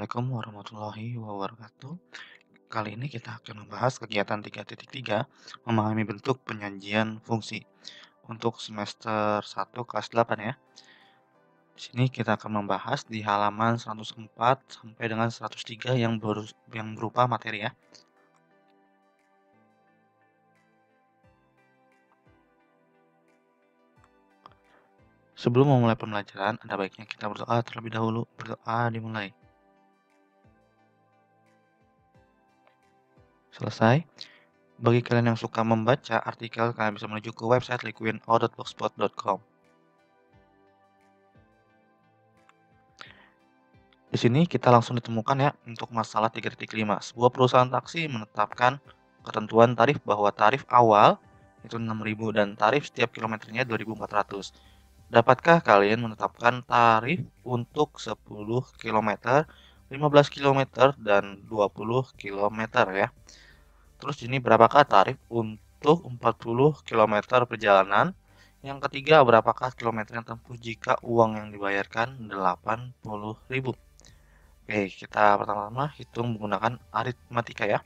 Assalamualaikum warahmatullahi wabarakatuh. Kali ini kita akan membahas kegiatan 3.3 memahami bentuk penyajian fungsi untuk semester 1 kelas 8 ya. Di sini kita akan membahas di halaman 104 sampai dengan 103 yang berupa materi ya. Sebelum memulai pembelajaran, ada baiknya kita berdoa terlebih dahulu. Berdoa dimulai. Selesai. Bagi kalian yang suka membaca artikel, kalian bisa menuju ke website liquidinau.blogspot.com. Di sini kita langsung ditemukan ya untuk masalah 3.5. Sebuah perusahaan taksi menetapkan ketentuan tarif bahwa tarif awal itu 6.000 dan tarif setiap kilometernya 2.400. Dapatkah kalian menetapkan tarif untuk 10 km, 15 km, dan 20 km ya? Terus ini berapakah tarif untuk 40 km perjalanan? Yang ketiga, berapakah kilometer yang tempuh jika uang yang dibayarkan 80.000? Oke, kita pertama-tama hitung menggunakan aritmatika ya.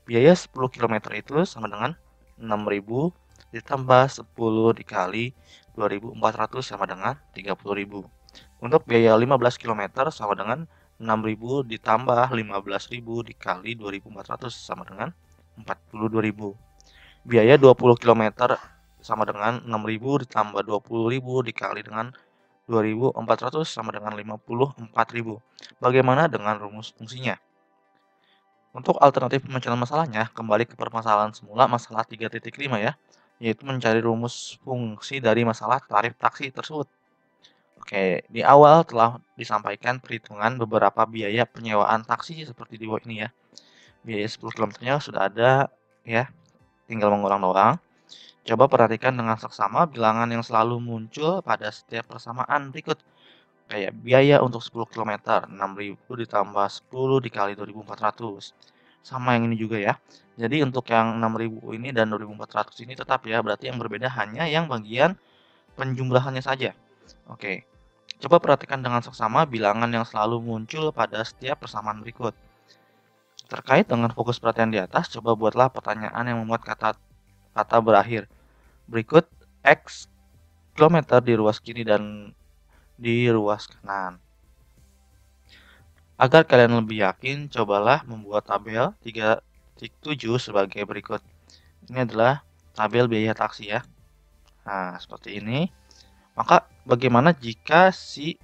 Biaya 10 km itu sama dengan 6.000 ditambah 10 dikali 2.400 sama dengan 30.000. Untuk biaya 15 km sama dengan 6.000 ditambah 15.000 dikali 2.400 sama dengan 42.000. Biaya 20 km sama dengan 6.000 ditambah 20.000 dikali dengan 2.400 sama dengan 54.000. Bagaimana dengan rumus fungsinya? Untuk alternatif pemecahan masalahnya, kembali ke permasalahan semula masalah 3.5 ya, yaitu mencari rumus fungsi dari masalah tarif taksi tersebut. Oke, di awal telah disampaikan perhitungan beberapa biaya penyewaan taksi seperti di bawah ini ya. Biaya 10 km-nya sudah ada ya, tinggal mengulang doang. Coba perhatikan dengan seksama bilangan yang selalu muncul pada setiap persamaan berikut. Kayak biaya untuk 10 km, 6.000 ditambah 10 dikali 2.400. Sama yang ini juga ya. Jadi untuk yang 6.000 ini dan 2.400 ini tetap ya, berarti yang berbeda hanya yang bagian penjumlahannya saja. Oke, coba perhatikan dengan seksama bilangan yang selalu muncul pada setiap persamaan berikut. Terkait dengan fokus perhatian di atas, coba buatlah pertanyaan yang memuat kata berakhir. Berikut X kilometer di ruas kiri dan di ruas kanan. Agar kalian lebih yakin, cobalah membuat tabel 3.7 sebagai berikut. Ini adalah tabel biaya taksi ya. Nah, seperti ini. Maka bagaimana jika si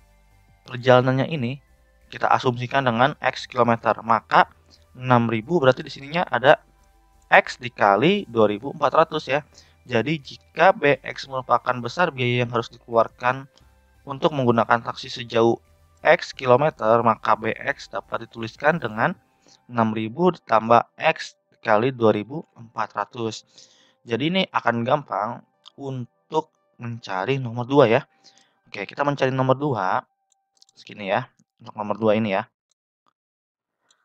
perjalanannya ini kita asumsikan dengan X kilometer? Maka 6.000 berarti di sininya ada X dikali 2.400 ya. Jadi jika BX merupakan besar biaya yang harus dikeluarkan untuk menggunakan taksi sejauh X kilometer, maka BX dapat dituliskan dengan 6.000 ditambah X dikali 2.400. Jadi ini akan gampang untuk mencari nomor 2 ya. Oke, kita mencari nomor 2 segini ya. Untuk nomor 2 ini ya.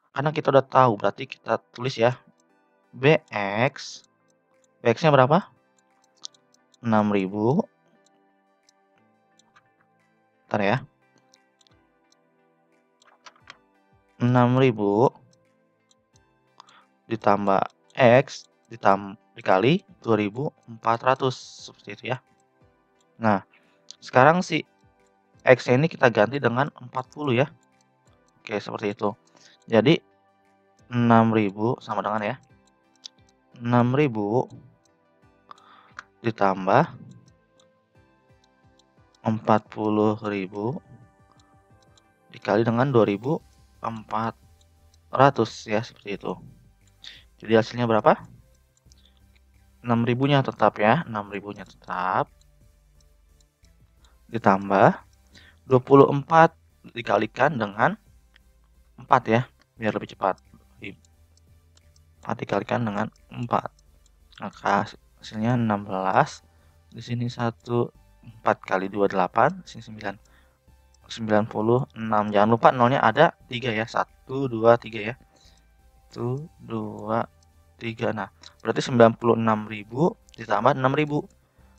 Karena kita udah tahu, berarti kita tulis ya. BX-nya berapa? 6.000. Bentar ya. 6.000 ditambah X dikali 2.400 seperti itu ya. Nah, sekarang si X ini kita ganti dengan 40 ya. Oke, seperti itu. Jadi 6.000 sama dengan ya. 6.000 ditambah 40.000 dikali dengan 2.400 ya, seperti itu. Jadi hasilnya berapa? 6.000-nya tetap ya, 6.000-nya tetap. Ditambah 24 dikalikan dengan 4 ya, biar lebih cepat. 4 dikalikan dengan 4. Maka hasilnya 16. Di sini 1 4 kali 2 8, di sini 9. 96. Jangan lupa nolnya ada 3 ya. 1 2 3 ya. 1 2 3. Nah, berarti 96.000 ditambah 6.000.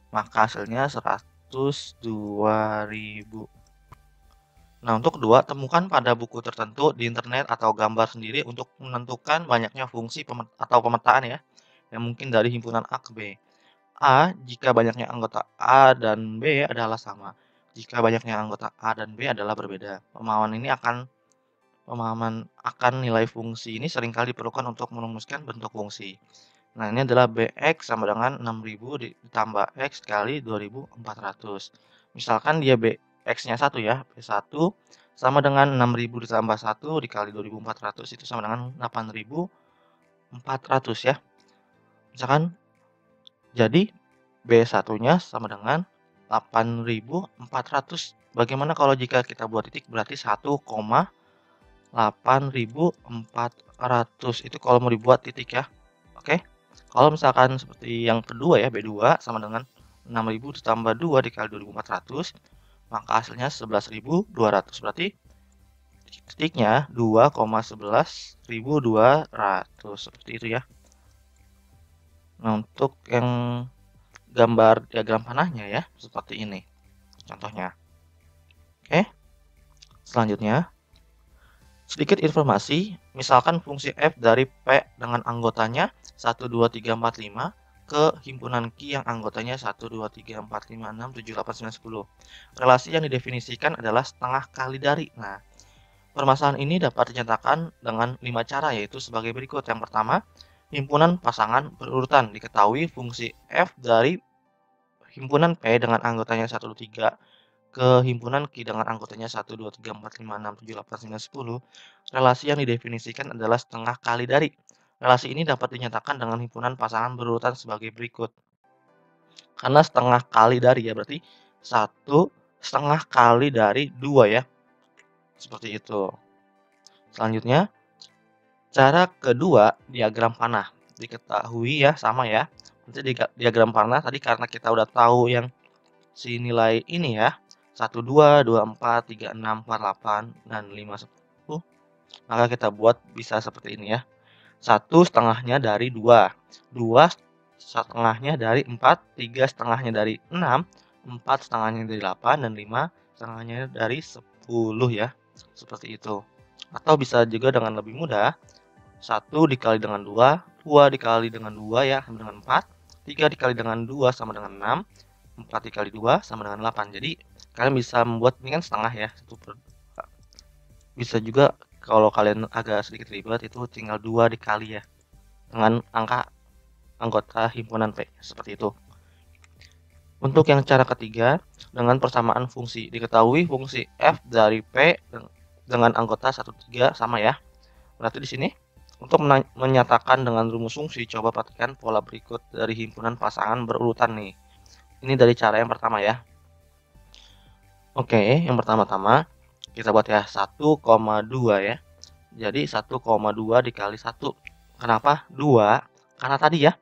Maka hasilnya 102.000. Nah, untuk kedua, temukan pada buku tertentu di internet atau gambar sendiri untuk menentukan banyaknya fungsi atau pemetaan ya, yang mungkin dari himpunan A ke B. A, jika banyaknya anggota A dan B adalah sama. Jika banyaknya anggota A dan B adalah berbeda. Pemahaman akan nilai fungsi ini seringkali diperlukan untuk merumuskan bentuk fungsi. Nah, ini adalah Bx sama dengan 6.000 ditambah X kali 2.400. Misalkan dia Bx-nya 1 ya, B1 sama dengan 6.000 ditambah 1 dikali 2.400 itu sama dengan 8.400 ya. Misalkan jadi B1-nya sama dengan 8.400. Bagaimana kalau jika kita buat titik berarti 1,8.400 itu kalau mau dibuat titik ya. Oke. Kalau misalkan seperti yang kedua ya, B2 sama dengan 6.000 ditambah 2 dikali 2.400, maka hasilnya 11.200. Berarti titiknya 2,11.200. Seperti itu ya. Nah, untuk yang gambar diagram panahnya ya, seperti ini. Contohnya. Oke. Selanjutnya, sedikit informasi, misalkan fungsi f dari P dengan anggotanya 1, 2, 3, 4, 5 ke himpunan Q yang anggotanya 1, 2, 3, 4, 5, 6, 7, 8, 9, 10. Relasi yang didefinisikan adalah setengah kali dari. Nah, permasalahan ini dapat dinyatakan dengan 5 cara, yaitu sebagai berikut. Yang pertama, himpunan pasangan berurutan. Diketahui fungsi f dari himpunan P dengan anggotanya 1, 2, 3 ke himpunan Q dengan anggotanya 1, 2, 3, 4, 5, 6, 7, 8, 9, 10. Relasi yang didefinisikan adalah setengah kali dari. Relasi ini dapat dinyatakan dengan himpunan pasangan berurutan sebagai berikut. Karena setengah kali dari ya, berarti 1 setengah kali dari 2 ya. Seperti itu. Selanjutnya, cara kedua, diagram panah. Diketahui ya, sama ya. Nanti di diagram panah tadi karena kita udah tahu yang si nilai ini ya. 1, 2, 2, 4, 3, 6, 4, 8, dan 5, 10. Maka kita buat bisa seperti ini ya. 1 setengahnya dari 2. 2 setengahnya dari 4. 3 setengahnya dari 6. 4 setengahnya dari 8. Dan 5 setengahnya dari 10 ya. Seperti itu. Atau bisa juga dengan lebih mudah. 1 dikali dengan 2. 2 dikali dengan 2 ya sama dengan 4. 3 dikali dengan 2 sama dengan 6. 4 dikali 2 sama dengan 8. Jadi kalian bisa membuat ini kan setengah ya. Bisa juga kalau kalian agak sedikit ribet itu tinggal 2 dikali ya. Dengan angka anggota himpunan P. Seperti itu. Untuk yang cara ketiga, dengan persamaan fungsi. Diketahui fungsi F dari P dengan anggota 1, 3 sama ya. Berarti di sini untuk menyatakan dengan rumus fungsi, coba perhatikan pola berikut dari himpunan pasangan berurutan nih. Ini dari cara yang pertama ya. Oke, yang pertama-tama kita buat ya 1,2 ya. Jadi 1,2 dikali 1. Kenapa 2? Karena tadi ya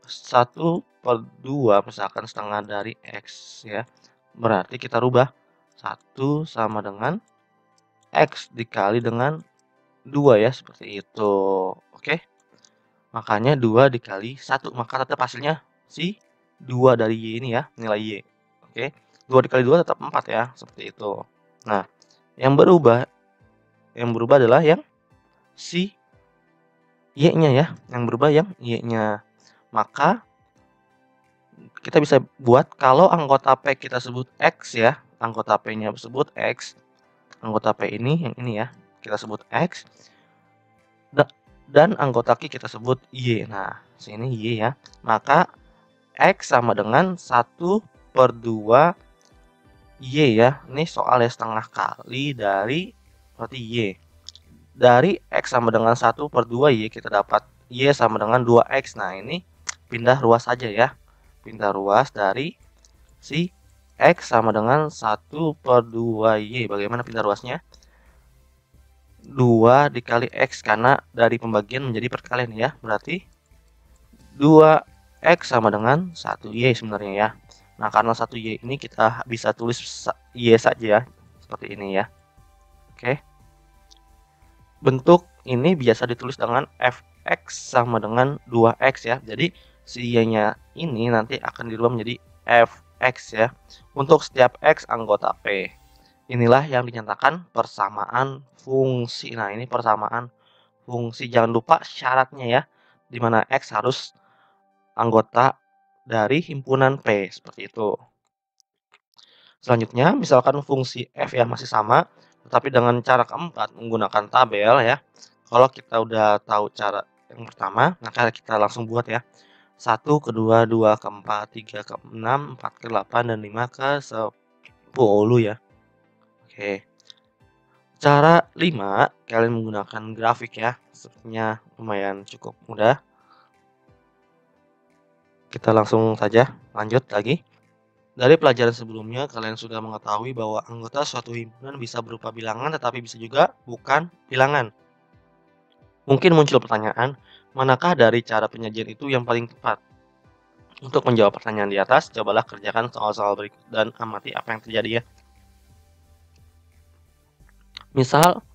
1/2 misalkan setengah dari X ya. Berarti kita rubah 1 sama dengan X dikali dengan 2 ya, seperti itu. Oke. Makanya 2 dikali 1, maka tetap hasilnya si 2 dari Y ini ya, nilai Y. Oke. 2 dikali 2 tetap 4 ya, seperti itu. Nah, yang berubah adalah yang si Y-nya ya, yang berubah yang Y-nya. Maka kita bisa buat kalau anggota P kita sebut X ya, anggota P-nya sebut X, anggota P ini yang ini ya, kita sebut X, dan anggota Q kita sebut Y. Nah, sini Y ya. Maka X sama dengan 1/2 Y ya. Ini soalnya setengah kali dari berarti Y. Dari X sama dengan 1/2 Y kita dapat Y sama dengan 2X. Nah, ini pindah ruas saja ya. Pindah ruas dari si X sama dengan 1/2 Y. Bagaimana pindah ruasnya? 2 dikali X karena dari pembagian menjadi perkalian ya. Berarti 2X sama dengan 1Y sebenarnya ya. Nah, karena 1Y ini kita bisa tulis Y saja seperti ini ya. Oke. Bentuk ini biasa ditulis dengan Fx sama dengan 2X ya. Jadi si Y-nya ini nanti akan dirubah menjadi Fx ya. Untuk setiap X anggota P. Inilah yang dinyatakan persamaan fungsi. Nah, ini persamaan fungsi. Jangan lupa syaratnya ya, di mana X harus anggota dari himpunan P, seperti itu. Selanjutnya, misalkan fungsi F ya masih sama, tetapi dengan cara keempat menggunakan tabel ya. Kalau kita udah tahu cara yang pertama, maka kita langsung buat ya. 1 ke 2, 2 ke 4, 3 ke 6, 4 ke 8, dan 5 ke 10 ya. Oke. Cara 5, kalian menggunakan grafik ya. Sepertinya lumayan cukup mudah. Kita langsung saja lanjut lagi. Dari pelajaran sebelumnya, kalian sudah mengetahui bahwa anggota suatu himpunan bisa berupa bilangan, tetapi bisa juga bukan bilangan. Mungkin muncul pertanyaan, manakah dari cara penyajian itu yang paling tepat? Untuk menjawab pertanyaan di atas, cobalah kerjakan soal-soal berikut dan amati apa yang terjadi ya. Misal,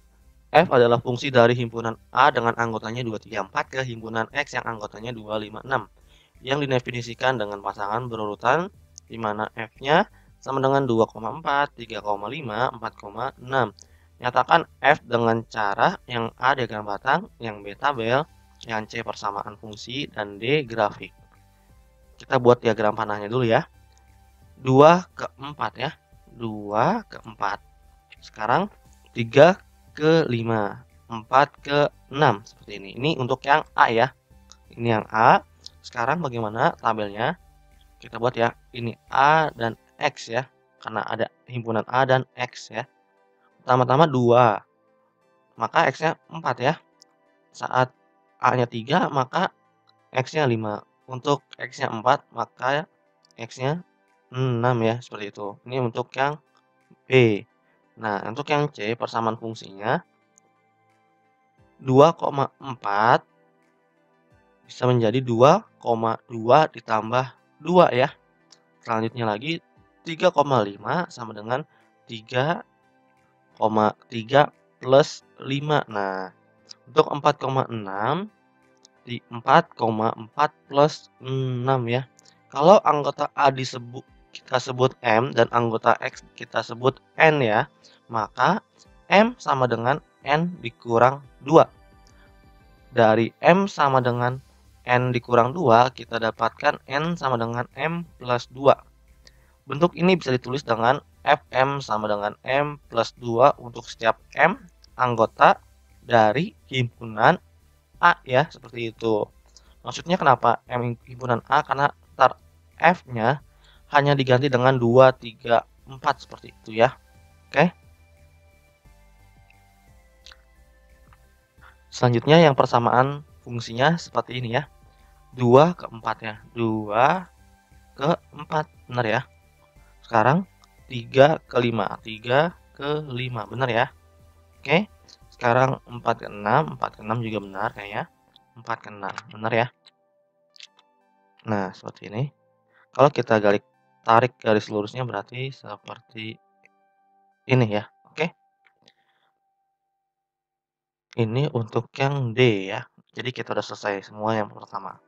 F adalah fungsi dari himpunan A dengan anggotanya 2, 3, 4 ke himpunan X yang anggotanya 2, 5, 6. Yang didefinisikan dengan pasangan berurutan di mana F-nya sama dengan 2,4, 3,5, 4,6. Nyatakan F dengan cara yang A diagram batang, yang B tabel, yang C persamaan fungsi, dan D grafik. Kita buat diagram panahnya dulu ya. 2 ke 4 ya. 2 ke 4. Sekarang 3 ke 5, 4 ke 6 seperti ini. Ini untuk yang A ya. Ini yang A. Sekarang bagaimana tabelnya? Kita buat ya. Ini A dan X ya. Karena ada himpunan A dan X ya. Pertama-tama 2. Maka X-nya 4 ya. Saat A-nya 3, maka X-nya 5. Untuk X-nya 4, maka X-nya 6 ya. Seperti itu. Ini untuk yang B. Nah, untuk yang C, persamaan fungsinya 2,4 bisa menjadi 2,2 ditambah 2 ya. Selanjutnya lagi 3,5 sama dengan 3,3 plus 5. Nah, untuk 4,6 di 4,4 plus 6 ya. Kalau anggota A kita sebut M dan anggota X kita sebut N ya, maka M sama dengan N dikurang 2. Dari M sama dengan N dikurang 2, kita dapatkan N sama dengan M plus 2. Bentuk ini bisa ditulis dengan Fm sama dengan M plus 2 untuk setiap M anggota dari himpunan A ya, seperti itu. Maksudnya kenapa M himpunan A? Karena ntar F-nya hanya diganti dengan 2, 3, 4 seperti itu ya. Oke. Selanjutnya yang persamaan fungsinya seperti ini ya. 2 ke 4 ya. 2 ke 4. Benar ya. Sekarang 3 ke 5. 3 ke 5. Benar ya. Oke. Sekarang 4 ke 6. 4 ke 6 juga benar kayaknya. 4 ke 6. Benar ya. Nah, seperti ini. Kalau kita tarik garis lurusnya berarti seperti ini ya. Oke. Ini untuk yang D ya. Jadi kita udah selesai semua yang pertama.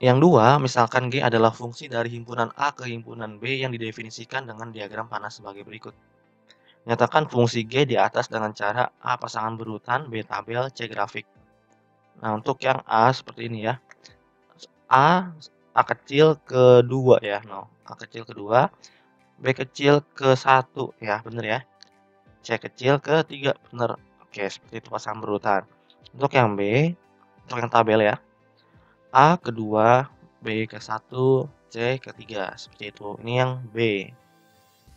Yang dua, misalkan G adalah fungsi dari himpunan A ke himpunan B yang didefinisikan dengan diagram panah sebagai berikut. Nyatakan fungsi G di atas dengan cara A pasangan berurutan, B tabel, C grafik. Nah, untuk yang A seperti ini ya. A kecil ke 2 ya. No, A kecil ke 2, B kecil ke 1 ya, bener ya. C kecil ke 3, bener. Oke, seperti itu pasangan berurutan. Untuk yang B, untuk yang tabel ya. A ke 2, B ke 1, C ke 3, seperti itu. Ini yang B.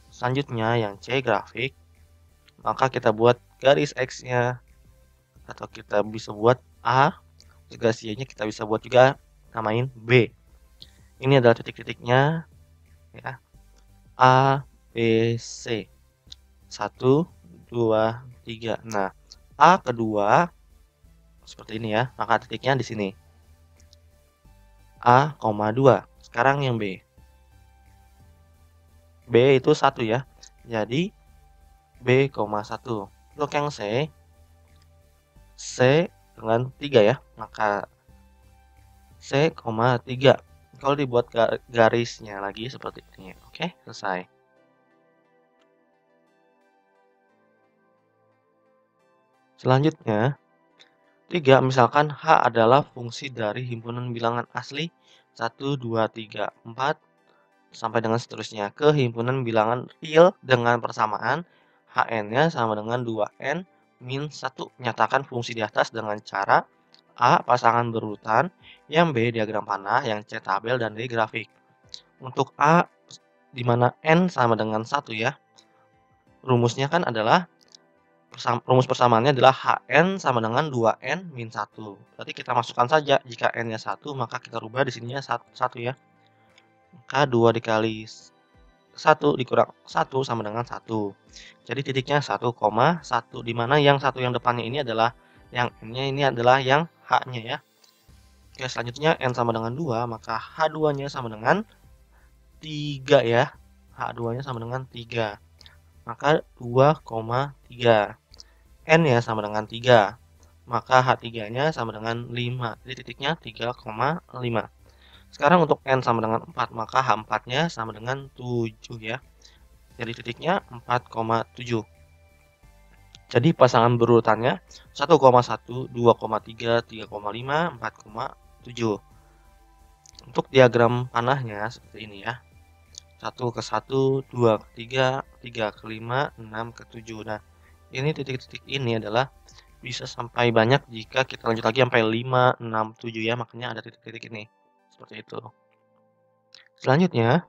Selanjutnya yang C grafik, maka kita buat garis X-nya. Atau kita bisa buat A, garis Y-nya kita bisa buat juga namain B. Ini adalah titik-titiknya ya. A, B, C. 1, 2, 3. Nah, A kedua seperti ini ya. Maka titiknya di sini. A, 2. Sekarang yang B. B itu 1 ya. Jadi B, 1. Untuk yang C dengan 3 ya. Maka C, 3. Kalau dibuat garisnya lagi seperti ini. Oke, selesai. Selanjutnya, 3, misalkan H adalah fungsi dari himpunan bilangan asli 1, 2, 3, 4, sampai dengan seterusnya ke himpunan bilangan real dengan persamaan Hn-nya sama dengan 2n min 1. Nyatakan fungsi di atas dengan cara A. Pasangan berurutan, yang B. Diagram panah, yang C. Tabel, dan D. Grafik. Untuk A, di mana n sama dengan 1 ya, rumusnya kan adalah rumus persamaannya adalah Hn sama dengan 2n min 1. Berarti kita masukkan saja, jika n-nya 1, maka kita rubah di sininya 1 ya. Maka 2 dikali 1 dikurang 1 sama dengan 1. Jadi titiknya 1,1, di mana yang 1 yang depannya ini adalah yang n-nya ini adalah yang H-nya ya. Oke, selanjutnya n sama dengan 2, maka H2-nya sama dengan 3 ya. H2-nya sama dengan 3. Maka 2,3. N-nya sama dengan 3. Maka H3-nya sama dengan 5. Jadi titiknya 3,5. Sekarang untuk N sama dengan 4, maka H4-nya sama dengan 7 ya. Jadi titiknya 4,7. Jadi pasangan berurutannya 1,1, 2,3, 3,5, 4,7. Untuk diagram panahnya seperti ini ya. 1 ke 1, 2 ke 3, 3 ke 5, 6 ke 7. Nah, ini titik-titik ini adalah bisa sampai banyak jika kita lanjut lagi sampai 5, 6, 7 ya. Makanya ada titik-titik ini. Seperti itu. Selanjutnya,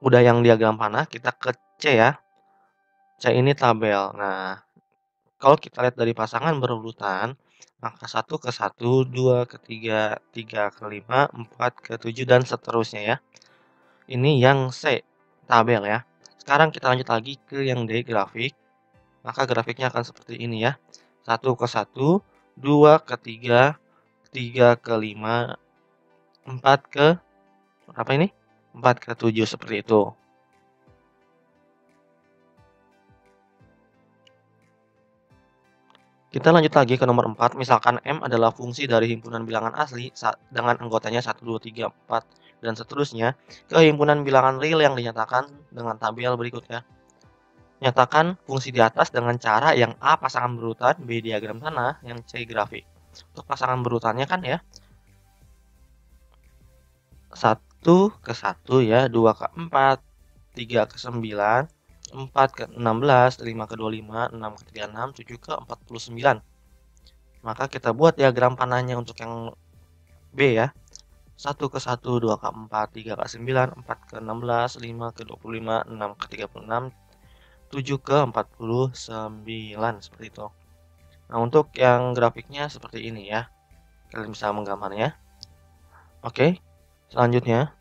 udah yang diagram panah, kita ke C ya. C ini tabel. Nah, kalau kita lihat dari pasangan berurutan, maka 1 ke 1, 2 ke 3, 3 ke 5, 4 ke 7, dan seterusnya ya. Ini yang C, tabel ya. Sekarang kita lanjut lagi ke yang D, grafik. Maka grafiknya akan seperti ini ya. 1 ke 1, 2 ke 3, 3 ke 5, 4 ke apa ini? 4 ke 7 seperti itu. Kita lanjut lagi ke nomor 4, misalkan M adalah fungsi dari himpunan bilangan asli dengan anggotanya 1, 2, 3, 4, dan seterusnya ke himpunan bilangan real yang dinyatakan dengan tabel berikut ya. Nyatakan fungsi di atas dengan cara yang A pasangan berurutan, B diagram tanah, yang C grafik. Untuk pasangan berurutannya kan ya, 1 ke 1 ya, 2 ke 4, 3 ke 9, 4 ke 16, 5 ke 25, 6 ke 36, 7 ke 49. Maka kita buat diagram panahnya untuk yang B ya. 1 ke 1, 2 ke 4, 3 ke 9, 4 ke 16, 5 ke 25, 6 ke 36, 7 ke 49, seperti itu. Nah, untuk yang grafiknya seperti ini ya. Kalian bisa menggambarnya. Oke, selanjutnya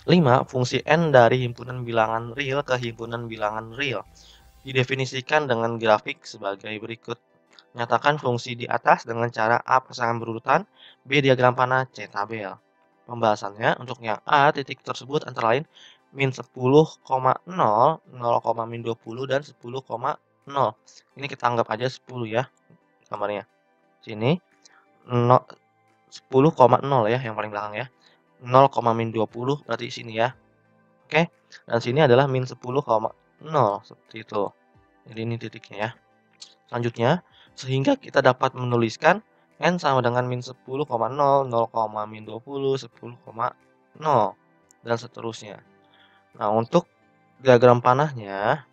5. Fungsi N dari himpunan bilangan real ke himpunan bilangan real didefinisikan dengan grafik sebagai berikut. Nyatakan fungsi di atas dengan cara A pasangan berurutan, B diagram panah, C tabel. Pembahasannya untuk yang A titik tersebut antara lain min 10,0, 0, min 20, dan 10,0. Ini kita anggap aja 10 ya gambarnya. Sini 10,0 ya yang paling belakang ya. 0, min 20 berarti sini ya. Oke. Dan sini adalah min 10,0 seperti itu. Jadi ini titiknya ya. Selanjutnya, sehingga kita dapat menuliskan N sama dengan min 10,0, 0, min 20, 10,0, dan seterusnya. Nah, untuk diagram panahnya,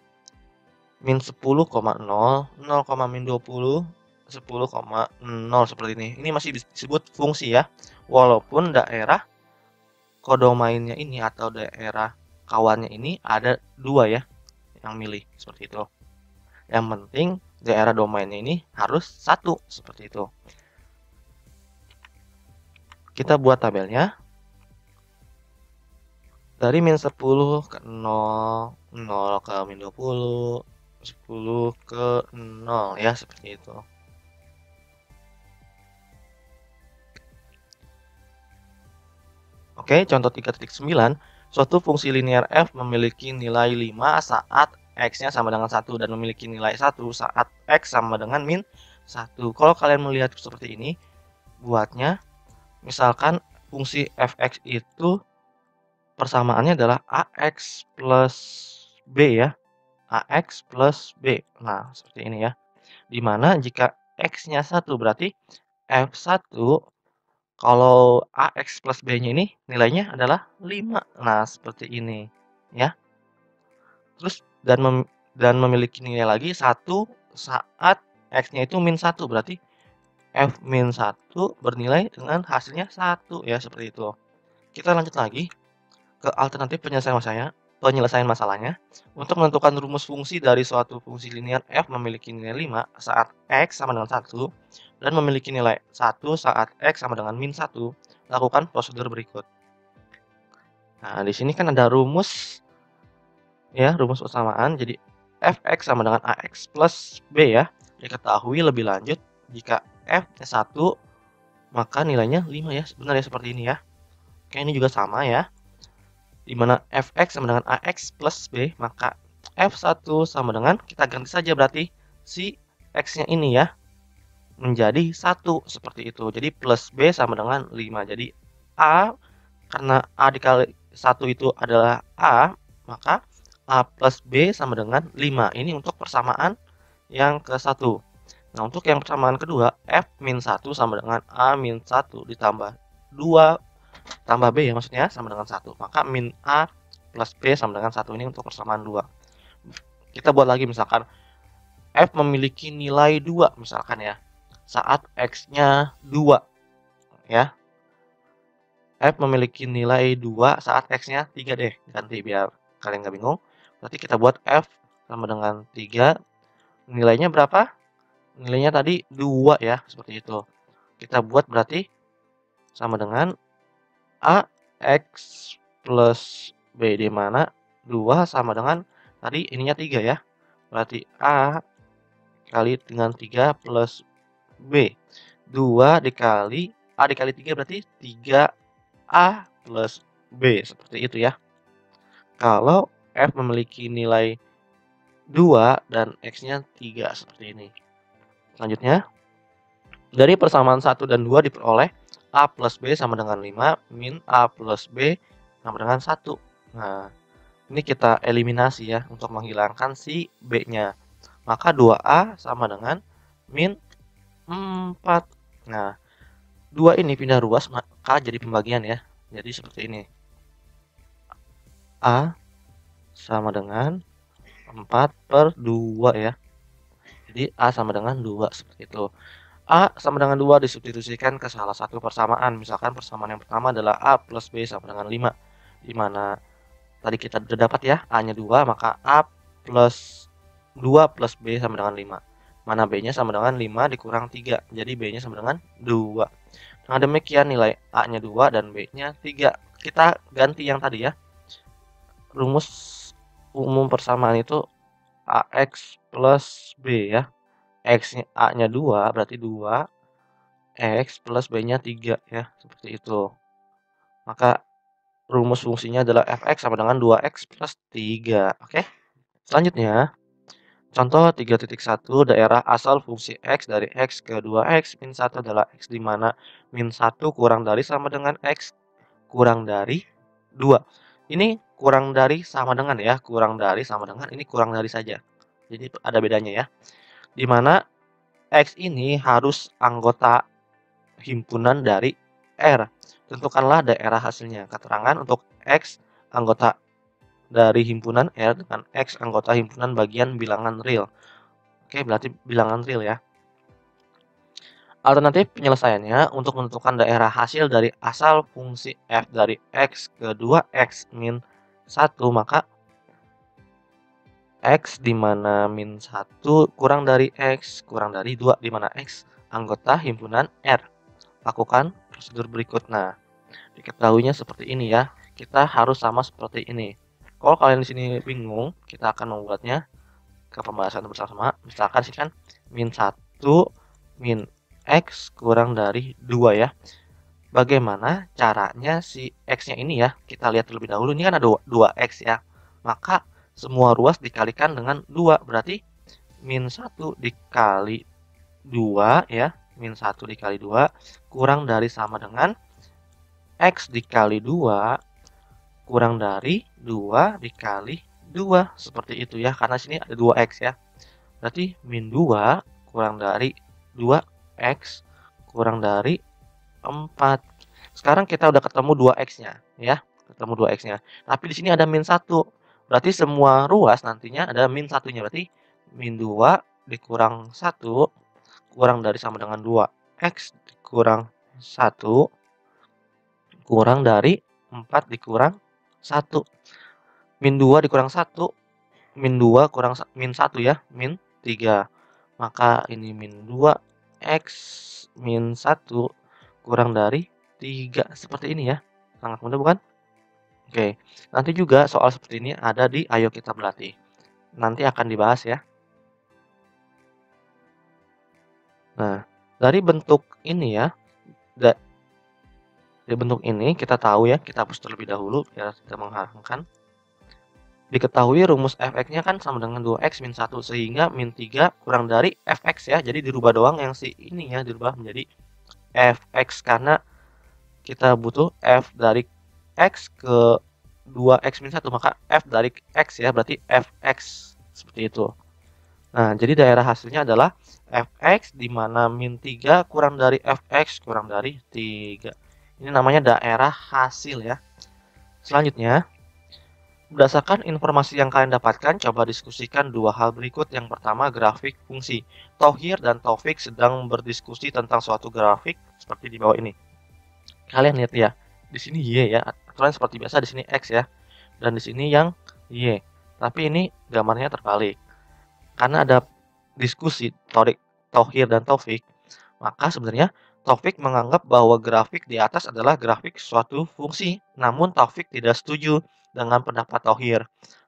min 10,0, 0, min 20, 10,0 seperti ini. Ini masih disebut fungsi ya. Walaupun daerah kodomainnya ini atau daerah kawannya ini ada 2 ya yang milih seperti itu. Yang penting daerah domainnya ini harus 1 seperti itu. Kita buat tabelnya. Dari min 10 ke 0, 0 ke min 20, 10 ke 0 ya seperti itu. Oke, contoh 3.9. Suatu fungsi linear f memiliki nilai 5 saat x-nya sama dengan 1 dan memiliki nilai 1 saat x sama dengan min 1. Kalau kalian melihat seperti ini, buatnya Misalkan fungsi f(x) itu persamaannya adalah ax plus b ya, ax plus b. Nah, seperti ini ya. Di mana jika x-nya 1 berarti f1 kalau ax plus b-nya ini nilainya adalah 5. Nah, seperti ini ya. Terus dan memiliki nilai lagi 1 saat x-nya itu -1 berarti f-1 bernilai dengan hasilnya 1 ya, seperti itu. Kita lanjut lagi ke alternatif penyelesaian masalahnya. Untuk menentukan rumus fungsi dari suatu fungsi linear f memiliki nilai 5 saat x sama dengan 1 dan memiliki nilai 1 saat x sama dengan -1, lakukan prosedur berikut. Nah, di sini kan ada rumus ya, rumus persamaan. Jadi f(x) sama dengan ax plus b ya. Diketahui lebih lanjut jika f-nya 1 maka nilainya 5 ya. Benar ya, seperti ini ya. Oke, ini juga sama ya. Di mana f(x) sama dengan ax plus b, maka f1 sama dengan, kita ganti saja berarti si x-nya ini ya, menjadi 1 seperti itu. Jadi plus b sama dengan 5. Jadi a, karena a dikali 1 itu adalah a, maka a plus b sama dengan 5. Ini untuk persamaan yang ke-1. Nah, untuk yang persamaan kedua, f-1 sama dengan a-1 ditambah 2 tambah b ya, maksudnya sama dengan 1. Maka min a plus b sama dengan 1. Ini untuk persamaan 2. Kita buat lagi misalkan f memiliki nilai 2 misalkan ya, saat x-nya 2 ya. F memiliki nilai 2 saat x-nya 3 deh, ganti biar kalian nggak bingung. Berarti kita buat f sama dengan 3, nilainya berapa? Nilainya tadi 2 ya, seperti itu. Kita buat berarti sama dengan ax plus b, di mana 2 sama dengan tadi ininya 3 ya. Berarti a kali dengan 3 plus b. 2 dikali a dikali 3 berarti 3a plus b, seperti itu ya. Kalau f memiliki nilai 2 dan x-nya 3 seperti ini. Selanjutnya, dari persamaan 1 dan 2 diperoleh a plus b sama dengan 5 min a plus b sama dengan 1. Nah, ini kita eliminasi ya untuk menghilangkan si b-nya. Maka 2a sama dengan min 4. Nah, 2 ini pindah ruas maka jadi pembagian ya. Jadi seperti ini. A sama dengan 4/2 ya. Jadi A sama dengan 2 seperti itu. A sama dengan 2 disubstitusikan ke salah satu persamaan. Misalkan persamaan yang pertama adalah A plus B sama dengan 5. Di mana tadi kita sudah dapat ya, A-nya 2, maka A plus 2 plus B sama dengan 5. Mana B-nya sama dengan 5 dikurang 3. Jadi B-nya sama dengan 2. Nah, demikian nilai A-nya 2 dan B-nya 3. Kita ganti yang tadi ya. Rumus umum persamaan itu AX plus B ya. X-nya A-nya 2 berarti 2 X plus B-nya 3 ya, seperti itu. Maka rumus fungsinya adalah fx sama dengan 2x plus 3. Oke. Selanjutnya, contoh 3.1 daerah asal fungsi x dari x ke 2x min 1 adalah x, di mana min 1 kurang dari sama dengan x kurang dari 2. Ini kurang dari sama dengan ya, kurang dari sama dengan, ini kurang dari saja. Jadi ada bedanya ya. Di mana X ini harus anggota himpunan dari R. Tentukanlah daerah hasilnya. Keterangan untuk X anggota dari himpunan R dengan X anggota himpunan bagian bilangan real. Oke, berarti bilangan real ya. Alternatif penyelesaiannya untuk menentukan daerah hasil dari asal fungsi f dari x ke 2x min 1, maka x di mana min 1 kurang dari x kurang dari 2, di mana x anggota himpunan R. Lakukan prosedur berikut. Nah, diketahuinya seperti ini ya. Kita harus sama seperti ini. Kalau kalian di sini bingung, kita akan membuatnya ke pembahasan bersama. Misalkan sih kan min 1 min x kurang dari 2 ya. Bagaimana caranya si x-nya ini ya? Kita lihat terlebih dahulu. Ini kan ada 2x ya. Maka semua ruas dikalikan dengan 2. Berarti min 1 dikali 2 ya. Min 1 dikali 2 kurang dari sama dengan X dikali 2 kurang dari 2 dikali 2. Seperti itu ya, karena sini ada 2X ya. Berarti min 2 kurang dari 2X kurang dari 4. Sekarang kita udah ketemu 2X-nya ya. Ketemu 2X-nya. Tapi di sini ada min 1. Berarti semua ruas nantinya ada min 1-nya. Berarti min 2 dikurang 1 kurang dari sama dengan 2X dikurang 1 kurang dari 4 dikurang 1. Min 2 dikurang 1. Min 2 kurang min 1 ya. Min 3. Maka ini min 2X min 1 kurang dari 3. Seperti ini ya. Sangat mudah bukan? Oke. Nanti juga soal seperti ini ada di Ayo Kita Berlatih. Nanti akan dibahas ya. Nah, dari bentuk ini ya. Dari bentuk ini kita tahu ya. Kita hapus terlebih dahulu biar tidak mengharangkan. Diketahui rumus fx-nya kan sama dengan 2x min 1 sehingga min 3 kurang dari fx ya. Jadi dirubah doang yang si ini ya, dirubah menjadi fx karena kita butuh f dari x ke 2x min 1, maka f dari x ya, berarti fx seperti itu. Nah, jadi daerah hasilnya adalah fx di mana min 3 kurang dari fx kurang dari 3. Ini namanya daerah hasil ya. Selanjutnya, berdasarkan informasi yang kalian dapatkan, coba diskusikan dua hal berikut. Yang pertama, grafik fungsi. Thohir dan Taufik sedang berdiskusi tentang suatu grafik seperti di bawah ini. Kalian lihat ya, di sini Y ya, aturan seperti biasa di sini X ya, dan di sini yang Y. Tapi ini gambarnya terbalik. Karena ada diskusi Thohir dan Taufik, maka sebenarnya Taufik menganggap bahwa grafik di atas adalah grafik suatu fungsi, namun Taufik tidak setuju dengan pendapat Thohir.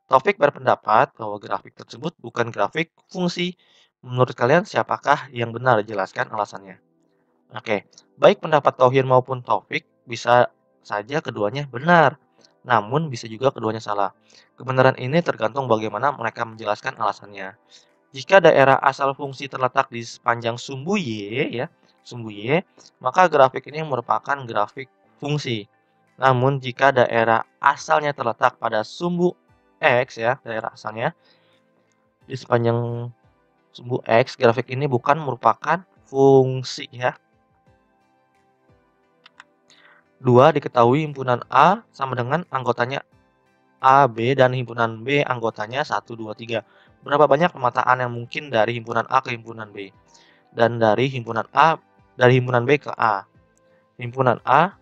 Taufik berpendapat bahwa grafik tersebut bukan grafik fungsi. Menurut kalian siapakah yang benar? Jelaskan alasannya. Oke, baik pendapat Thohir maupun Taufik bisa saja keduanya benar, namun bisa juga keduanya salah. Kebenaran ini tergantung bagaimana mereka menjelaskan alasannya. Jika daerah asal fungsi terletak di sepanjang sumbu Y ya, sumbu Y, maka grafik ini merupakan grafik fungsi. Namun jika daerah asalnya terletak pada sumbu X ya, daerah asalnya di sepanjang sumbu X, grafik ini bukan merupakan fungsi ya. 2. Diketahui himpunan A sama dengan anggotanya A, B, dan himpunan B anggotanya 1, 2, 3. Berapa banyak pemetaan yang mungkin dari himpunan A ke himpunan B? Dan dari himpunan B ke A. Himpunan A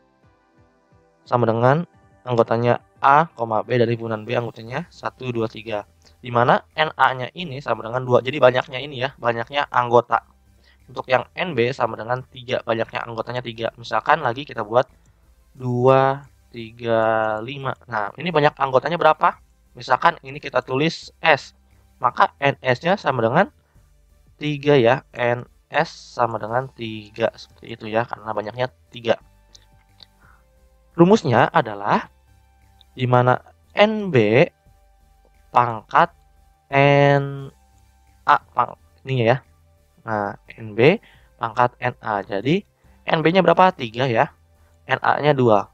sama dengan anggotanya A, B dari himpunan B anggotanya 1, 2, 3. Di mana NA-nya ini sama dengan 2. Jadi banyaknya ini ya, banyaknya anggota. Untuk yang NB sama dengan 3, banyaknya anggotanya 3. Misalkan lagi kita buat 2, 3, 5. Nah, ini banyak anggotanya berapa? Misalkan ini kita tulis S. Maka NS-nya sama dengan 3 ya. NS sama dengan 3. Seperti itu ya, karena banyaknya 3. Rumusnya adalah di mana NB pangkat NA ini ya. Nah, NB pangkat NA. Jadi NB-nya berapa? 3 ya. NA-nya 2.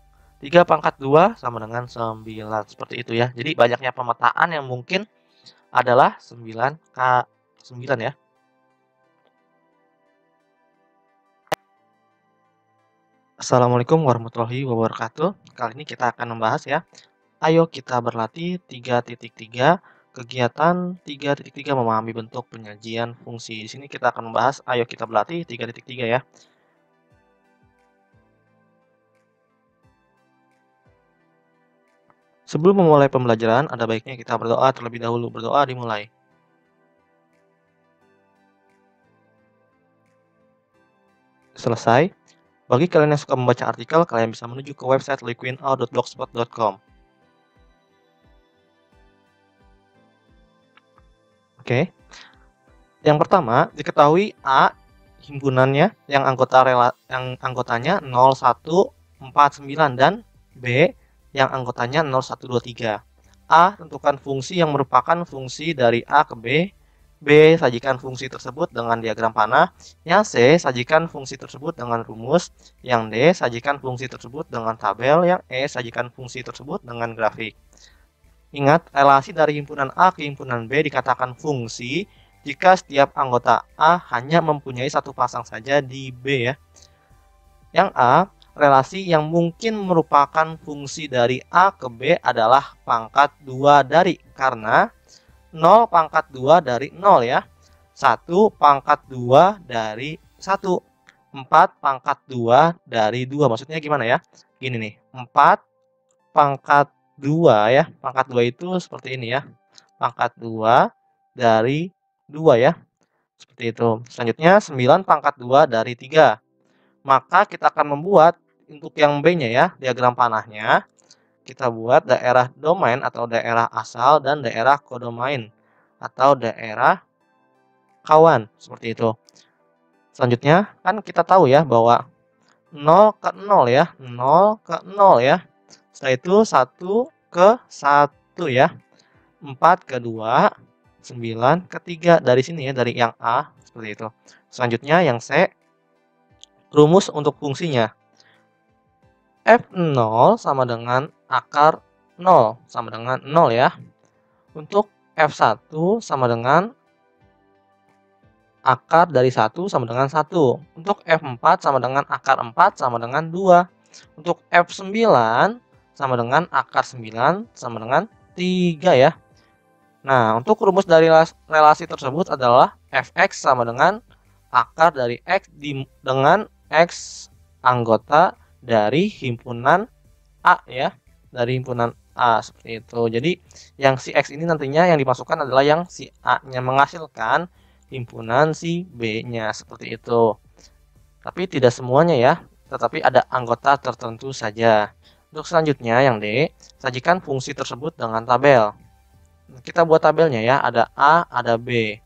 3 pangkat 2 sama dengan 9. Seperti itu ya. Jadi banyaknya pemetaan yang mungkin adalah 9 ya. Assalamualaikum warahmatullahi wabarakatuh. Kali ini kita akan membahas ya. Ayo kita berlatih 3.3. Kegiatan 3.3 memahami bentuk penyajian fungsi. Di sini kita akan membahas ayo kita berlatih 3.3 ya. Sebelum memulai pembelajaran, ada baiknya kita berdoa terlebih dahulu. Berdoa dimulai. Selesai. Bagi kalian yang suka membaca artikel, kalian bisa menuju ke website liquinout.blogspot.com. Oke. Yang pertama, diketahui A himpunannya yang anggotanya 0149 dan B yang anggotanya 0123. A tentukan fungsi yang merupakan fungsi dari A ke B B. Sajikan fungsi tersebut dengan diagram panah. Yang C. Sajikan fungsi tersebut dengan rumus. Yang D. Sajikan fungsi tersebut dengan tabel. Yang E. Sajikan fungsi tersebut dengan grafik. Ingat, relasi dari himpunan A ke himpunan B dikatakan fungsi jika setiap anggota A hanya mempunyai satu pasang saja di B ya. Yang A, relasi yang mungkin merupakan fungsi dari A ke B adalah pangkat 2 dari, karena 0 pangkat 2 dari 0 ya. 1 pangkat 2 dari 1. 4 pangkat 2 dari 2. Maksudnya gimana ya? Gini nih, 4 pangkat 2 ya. Pangkat 2 itu seperti ini ya. Pangkat 2 dari 2 ya. Seperti itu. Selanjutnya 9 pangkat 2 dari 3. Maka kita akan membuat untuk yang B-nya ya, diagram panahnya. Kita buat daerah domain atau daerah asal dan daerah kodomain atau daerah kawan, seperti itu. Selanjutnya, kan kita tahu ya bahwa 0 ke 0 ya, 0 ke 0 ya. Setelah itu 1 ke 1 ya, 4 ke 2, 9 ke 3. Dari sini ya, dari yang A, seperti itu. Selanjutnya yang C, rumus untuk fungsinya. F0 sama dengan akar 0, sama dengan 0 ya. Untuk F1 sama dengan akar dari 1 sama dengan 1. Untuk F4 sama dengan akar 4 sama dengan 2. Untuk F9 sama dengan akar 9 sama dengan 3 ya. Nah, untuk rumus dari relasi tersebut adalah Fx sama dengan akar dari X dengan X anggota dari himpunan A ya. Dari himpunan A seperti itu. Jadi yang si X ini nantinya yang dimasukkan adalah yang si A-nya menghasilkan himpunan si B-nya seperti itu. Tapi tidak semuanya ya, tetapi ada anggota tertentu saja. Untuk selanjutnya yang D, sajikan fungsi tersebut dengan tabel. Kita buat tabelnya ya, ada A, ada B.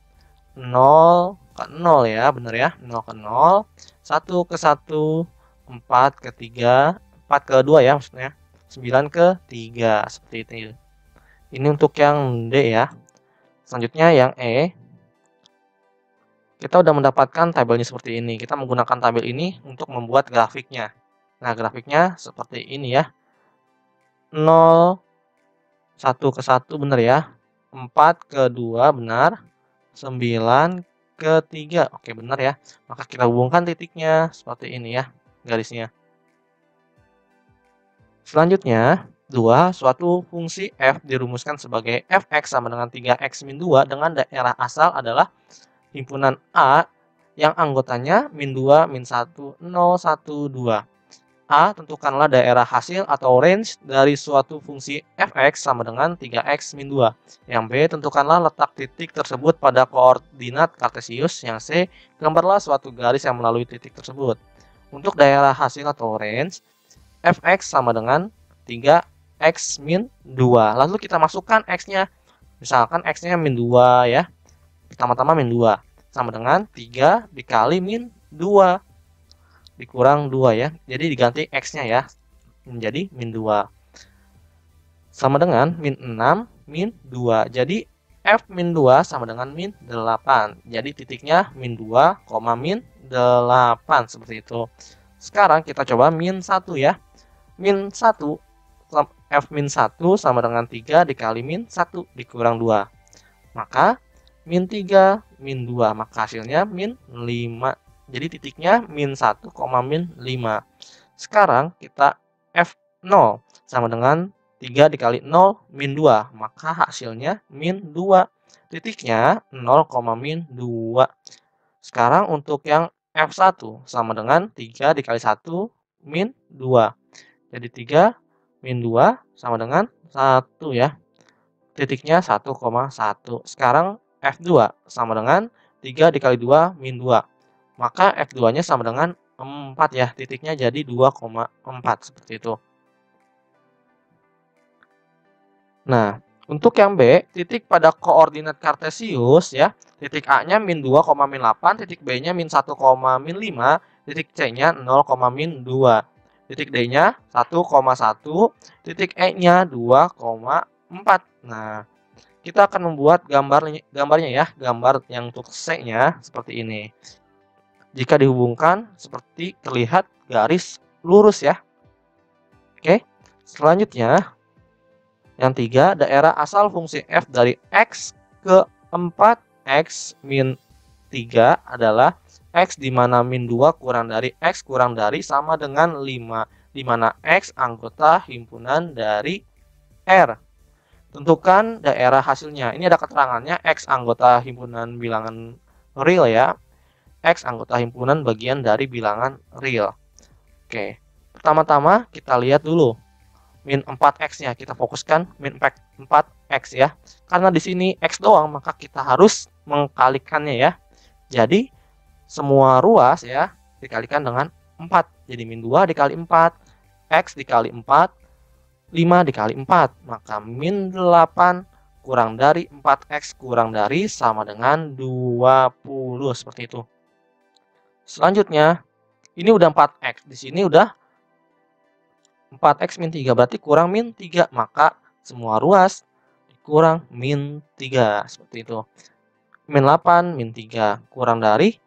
0 ke 0 ya, benar ya. 0 ke 0, 1 ke 1, 4 ke 3, 4 ke 2 ya maksudnya. 9 ke 3 seperti itu. Ini untuk yang D ya. Selanjutnya yang E. Kita udah mendapatkan tabelnya seperti ini. Kita menggunakan tabel ini untuk membuat grafiknya. Nah, grafiknya seperti ini ya. 0, 1 ke 1 benar ya. 4 ke 2 benar. 9 ke 3. Oke, benar ya. Maka kita hubungkan titiknya seperti ini ya, garisnya. Selanjutnya, 2, suatu fungsi f dirumuskan sebagai fx sama dengan 3x min 2 dengan daerah asal adalah himpunan A yang anggotanya min 2, min 1, 0, 1, 2. A, tentukanlah daerah hasil atau range dari suatu fungsi fx sama dengan 3x min 2. Yang B, tentukanlah letak titik tersebut pada koordinat kartesius. Yang C, gambarlah suatu garis yang melalui titik tersebut. Untuk daerah hasil atau range, fx sama dengan 3x min 2. Lalu kita masukkan x-nya. Misalkan x-nya min 2 ya. Pertama-tama min 2. Sama dengan 3 dikali min 2. Dikurang 2 ya. Jadi diganti x-nya ya. Menjadi min 2. Sama dengan min 6 min 2. Jadi f min 2 sama dengan min 8. Jadi titiknya min 2, min 8. Seperti itu. Sekarang kita coba min 1 ya. Min 1. F min 1 sama dengan 3 dikali min 1 dikurang 2. Maka min 3 min 2. Maka hasilnya min 5. Jadi titiknya min 1, min 5. Sekarang kita F0 sama dengan 3 dikali 0 min 2. Maka hasilnya min 2. Titiknya 0, min 2. Sekarang untuk yang F1 sama dengan 3 dikali 1 min 2. Jadi 3 min 2 sama dengan 1 ya. Titiknya 1,1. Sekarang F2 sama dengan 3 dikali 2 min 2. Maka F2-nya sama dengan 4 ya. Titiknya jadi 2,4 seperti itu. Nah, untuk yang B, titik pada koordinat kartesius ya. Titik A-nya min 2, min 8, titik B-nya min 1, min 5, titik C-nya 0, min 2. Titik D-nya 1,1, titik E-nya 2,4. Nah, kita akan membuat gambarnya ya, gambar yang untuk C-nya seperti ini. Jika dihubungkan seperti terlihat garis lurus ya. Oke. Selanjutnya yang 3, daerah asal fungsi f dari x ke 4x min 3 adalah x di mana min 2 kurang dari x kurang dari sama dengan 5, di mana x anggota himpunan dari R. Tentukan daerah hasilnya. Ini ada keterangannya, x anggota himpunan bilangan real ya, x anggota himpunan bagian dari bilangan real. Oke, pertama-tama kita lihat dulu min 4x-nya, kita fokuskan min 4x ya. Karena di sini x doang, maka kita harus mengkalikannya ya. Jadi semua ruas ya dikalikan dengan 4. Jadi min 2 dikali 4, x dikali 4, 5 dikali 4. Maka min 8 kurang dari 4x kurang dari sama dengan 20. Seperti itu. Selanjutnya, ini udah 4x. Di sini udah 4x min 3, berarti kurang min 3, maka semua ruas kurang min 3, seperti itu. Min 8, min 3, kurang dari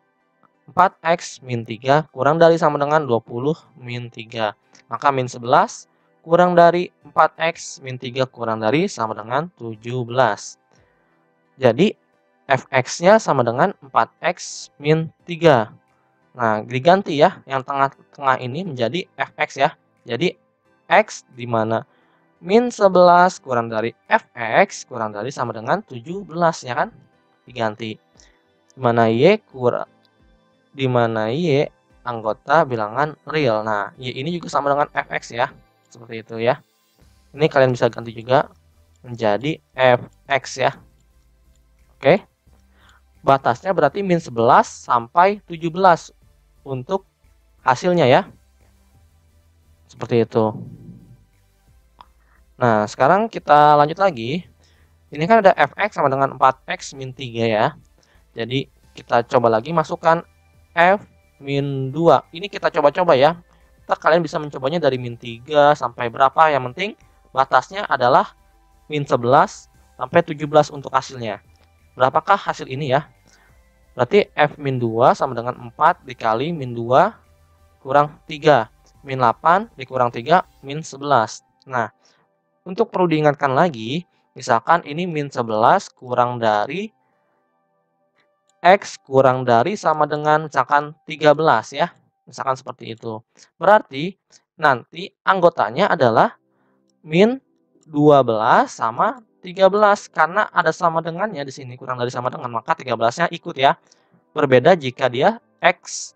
4x min 3, kurang dari sama dengan 20 min 3. Maka min 11, kurang dari 4x min 3, kurang dari sama dengan 17. Jadi, fx-nya sama dengan 4x min 3. Nah, diganti ya, yang tengah-tengah ini menjadi fx ya. Jadi, x di mana min 11 kurang dari fx kurang dari sama dengan 17 ya kan, diganti. Di mana y anggota bilangan real. Nah, y ini juga sama dengan fx ya, seperti itu ya. Ini kalian bisa ganti juga menjadi fx ya. Oke, batasnya berarti min 11 sampai 17 untuk hasilnya ya, seperti itu. Nah, sekarang kita lanjut lagi. Ini kan ada fx sama dengan 4x min 3 ya. Jadi, kita coba lagi masukkan f min 2. Ini kita coba-coba ya. Kalian bisa mencobanya dari min 3 sampai berapa. Yang penting, batasnya adalah min 11 sampai 17 untuk hasilnya. Berapakah hasil ini ya? Berarti f min 2 sama dengan 4 dikali min 2 kurang 3. Min 8 dikurang 3, min 11. Nah, untuk perlu diingatkan lagi, misalkan ini min 11 kurang dari x kurang dari sama dengan misalkan 13 ya. Misalkan seperti itu. Berarti nanti anggotanya adalah min 12 sama 13 karena ada sama dengannya di sini, kurang dari sama dengan, maka 13-nya ikut ya. Berbeda jika dia x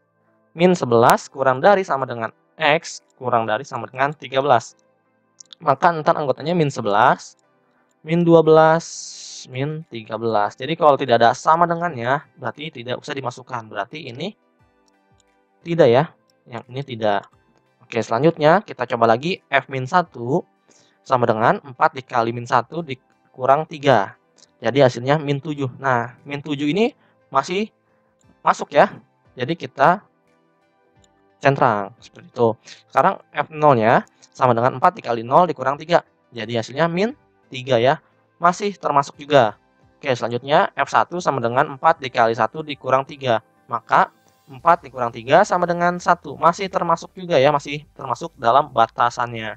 min 11 kurang dari sama dengan x kurang dari sama dengan 13. Maka ntar anggotanya min 11, min 12, min 13. Jadi kalau tidak ada sama dengannya, berarti tidak usah dimasukkan. Berarti ini tidak ya, yang ini tidak. Oke, selanjutnya kita coba lagi f min 1 sama dengan 4 dikali min 1 dikurang 3. Jadi hasilnya min 7. Nah, min 7 ini masih masuk ya. Jadi kita centrang seperti itu. Sekarang f0-nya sama dengan 4 dikali 0 dikurang 3. Jadi hasilnya min 3 ya. Masih termasuk juga. Oke, selanjutnya f1 sama dengan 4 dikali 1 dikurang 3. Maka 4 dikurang 3 sama dengan 1. Masih termasuk juga ya, masih termasuk dalam batasannya.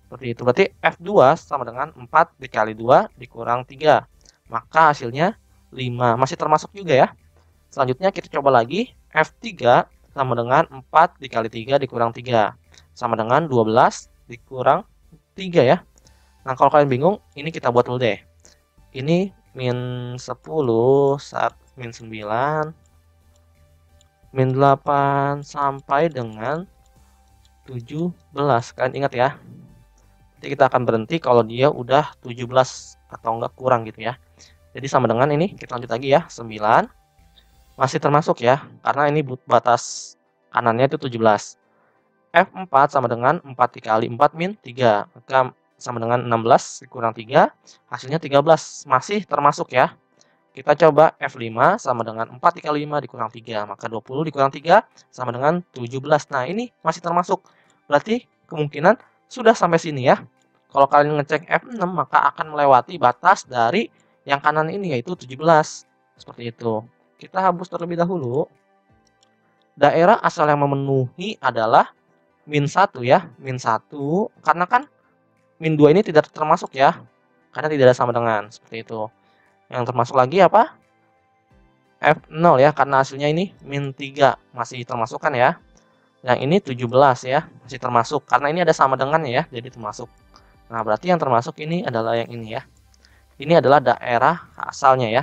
Seperti itu. Berarti f2 sama dengan 4 dikali 2 dikurang 3. Maka hasilnya 5. Masih termasuk juga ya. Selanjutnya kita coba lagi. f3 sama dengan 4 dikali 3 dikurang 3. Sama dengan 12 dikurang 3 ya. Nah, kalau kalian bingung, ini kita buat dulu deh. Ini min 10, min 9, min 8, sampai dengan 17. Kalian ingat ya. Nanti kita akan berhenti kalau dia udah 17 atau enggak kurang gitu ya. Jadi sama dengan ini, kita lanjut lagi ya. 9, masih termasuk ya. Karena ini batas kanannya itu 17. f4 sama dengan 4 dikali 4 min 3. Maka sama dengan 16 dikurang 3, hasilnya 13. Masih termasuk ya. Kita coba f5 sama dengan 4 dikali 5 dikurang 3. Maka 20 dikurang 3 sama dengan 17. Nah, ini masih termasuk. Berarti kemungkinan sudah sampai sini ya. Kalau kalian ngecek F6 maka akan melewati batas dari yang kanan ini yaitu 17. Seperti itu. Kita hapus terlebih dahulu. Daerah asal yang memenuhi adalah min 1 ya. Min 1 karena kan min 2 ini tidak termasuk ya. Karena tidak ada sama dengan. Seperti itu. Yang termasuk lagi apa? F0 ya. Karena hasilnya ini min 3. Masih termasuk kan ya. Yang ini 17 ya. Masih termasuk. Karena ini ada sama dengannya ya. Jadi termasuk. Nah berarti yang termasuk ini adalah yang ini ya. Ini adalah daerah asalnya ya.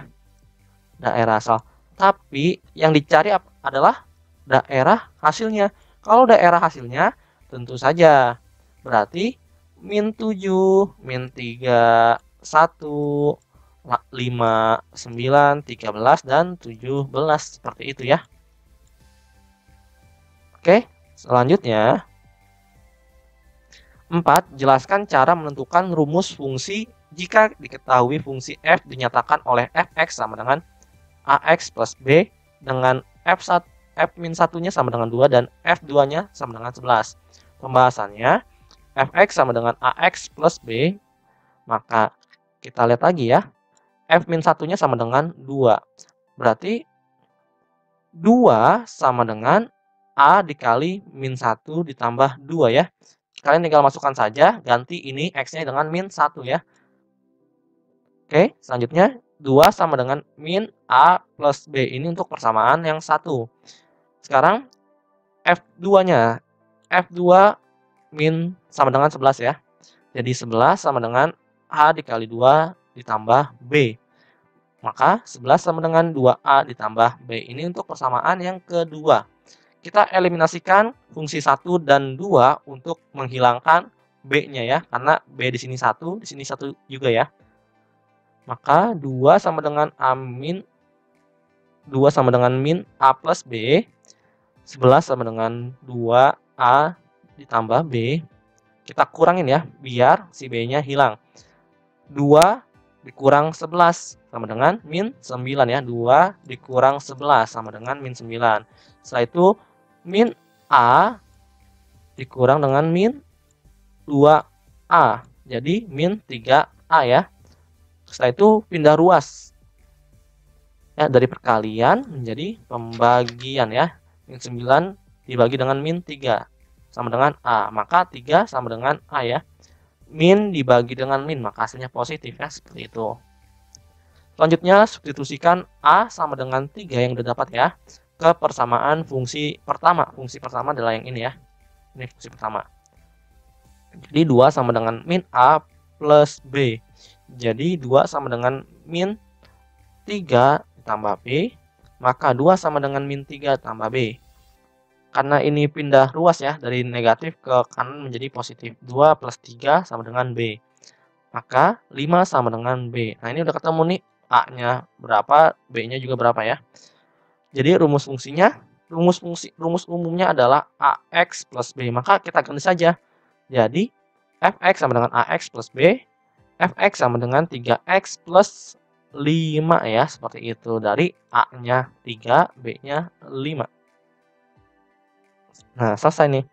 Daerah asal. Tapi yang dicari adalah daerah hasilnya. Kalau daerah hasilnya tentu saja berarti min 7, min 3, 1, 5, 9, 13, dan 17. Seperti itu ya. Oke, selanjutnya 4. Jelaskan cara menentukan rumus fungsi jika diketahui fungsi f dinyatakan oleh fx sama dengan ax plus b dengan f-1-nya sama dengan 2 dan f2-nya sama dengan 11. Pembahasannya, fx sama dengan ax plus b, maka kita lihat lagi ya, f-1-nya sama dengan 2. Berarti 2 sama dengan a dikali min 1 ditambah 2 ya. Kalian tinggal masukkan saja, ganti ini x-nya dengan min 1 ya. Oke, selanjutnya 2 sama dengan min A plus B. Ini untuk persamaan yang 1. Sekarang F2-nya. F2 min sama dengan 11 ya. Jadi 11 sama dengan A dikali 2 ditambah B. Maka 11 sama dengan 2A ditambah B. Ini untuk persamaan yang kedua. Kita eliminasikan fungsi 1 dan 2 untuk menghilangkan B-nya ya. Karena B di sini 1, di sini 1 juga ya. Maka 2 sama dengan min A plus B. 11 sama dengan 2A ditambah B. Kita kurangin ya, biar si B-nya hilang. 2 dikurang 11 sama dengan min 9 ya. 2 dikurang 11 sama dengan min 9. Setelah itu min A dikurang dengan min 2A. Jadi min 3A ya. Setelah itu pindah ruas ya, dari perkalian menjadi pembagian ya. Min 9 dibagi dengan min 3 sama dengan A. Maka 3 sama dengan A ya. Min dibagi dengan min, maka hasilnya positif ya. Seperti itu. Selanjutnya substitusikan A sama dengan 3 yang udah dapat ya ke persamaan fungsi pertama. Fungsi pertama adalah yang ini ya. Ini fungsi pertama. Jadi 2 sama dengan min A plus B. Jadi 2 sama dengan min 3 ditambah B, maka 2 sama dengan min 3 tambah B. Karena ini pindah ruas ya, dari negatif ke kanan menjadi positif. 2 plus 3 sama dengan B. Maka 5 sama dengan B. Nah ini udah ketemu nih, A-nya berapa, B-nya juga berapa ya. Jadi rumus fungsinya, rumus umumnya adalah AX plus B. Maka kita ganti saja. Jadi Fx sama dengan AX plus B. Fx sama dengan 3x plus 5 ya. Seperti itu. Dari A-nya 3, B-nya 5. Nah, selesai nih.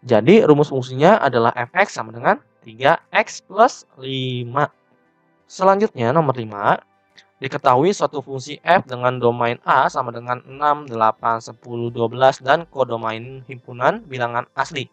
Jadi, rumus fungsinya adalah Fx sama dengan 3x plus 5. Selanjutnya, nomor 5. Diketahui suatu fungsi f dengan domain A sama dengan 6, 8, 10, 12, dan kodomain himpunan bilangan asli.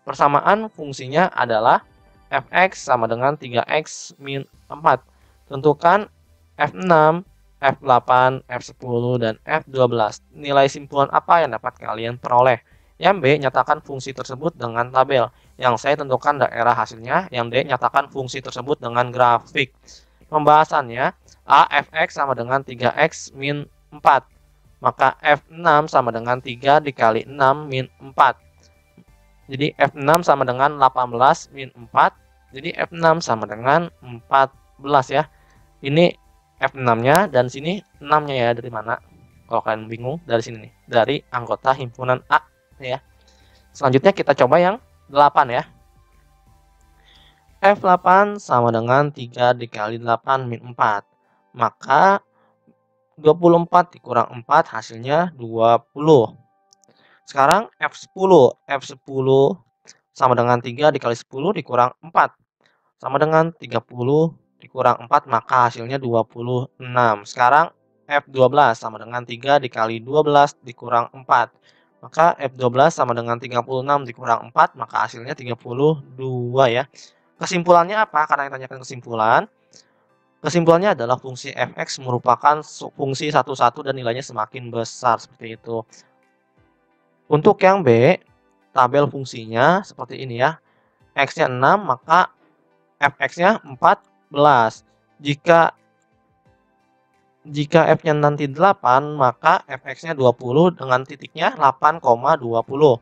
Persamaan fungsinya adalah Fx sama dengan 3x min 4. Tentukan F6, F8, F10, dan F12. Nilai simpulan apa yang dapat kalian peroleh? Yang B, nyatakan fungsi tersebut dengan tabel. Yang C, tentukan daerah hasilnya. Yang D, nyatakan fungsi tersebut dengan grafik. Pembahasannya, A, Fx sama dengan 3x min 4. Maka F6 sama dengan 3 dikali 6 min 4. Jadi F6 sama dengan 18 min 4. Jadi F6 sama dengan 14 ya. Ini F6-nya dan sini 6-nya ya. Dari mana? Kalau kalian bingung, dari sini nih. Dari anggota himpunan A ya. Selanjutnya kita coba yang 8 ya. F8 sama dengan 3 dikali 8 min 4. Maka 24 dikurang 4 hasilnya 20. Sekarang F10. F10 sama dengan 3 dikali 10 dikurang 4 sama dengan 30 dikurang 4, maka hasilnya 26. Sekarang F12 sama dengan 3 dikali 12 dikurang 4. Maka F12 sama dengan 36 dikurang 4, maka hasilnya 32 ya. Kesimpulannya apa? Karena yang tanyakan kesimpulan. Kesimpulannya adalah fungsi fx merupakan fungsi satu-satu dan nilainya semakin besar, seperti itu. Untuk yang B, tabel fungsinya seperti ini ya. X-nya 6, maka fx-nya 14. Jika f-nya nanti 8, maka fx-nya 20 dengan titiknya 8,20.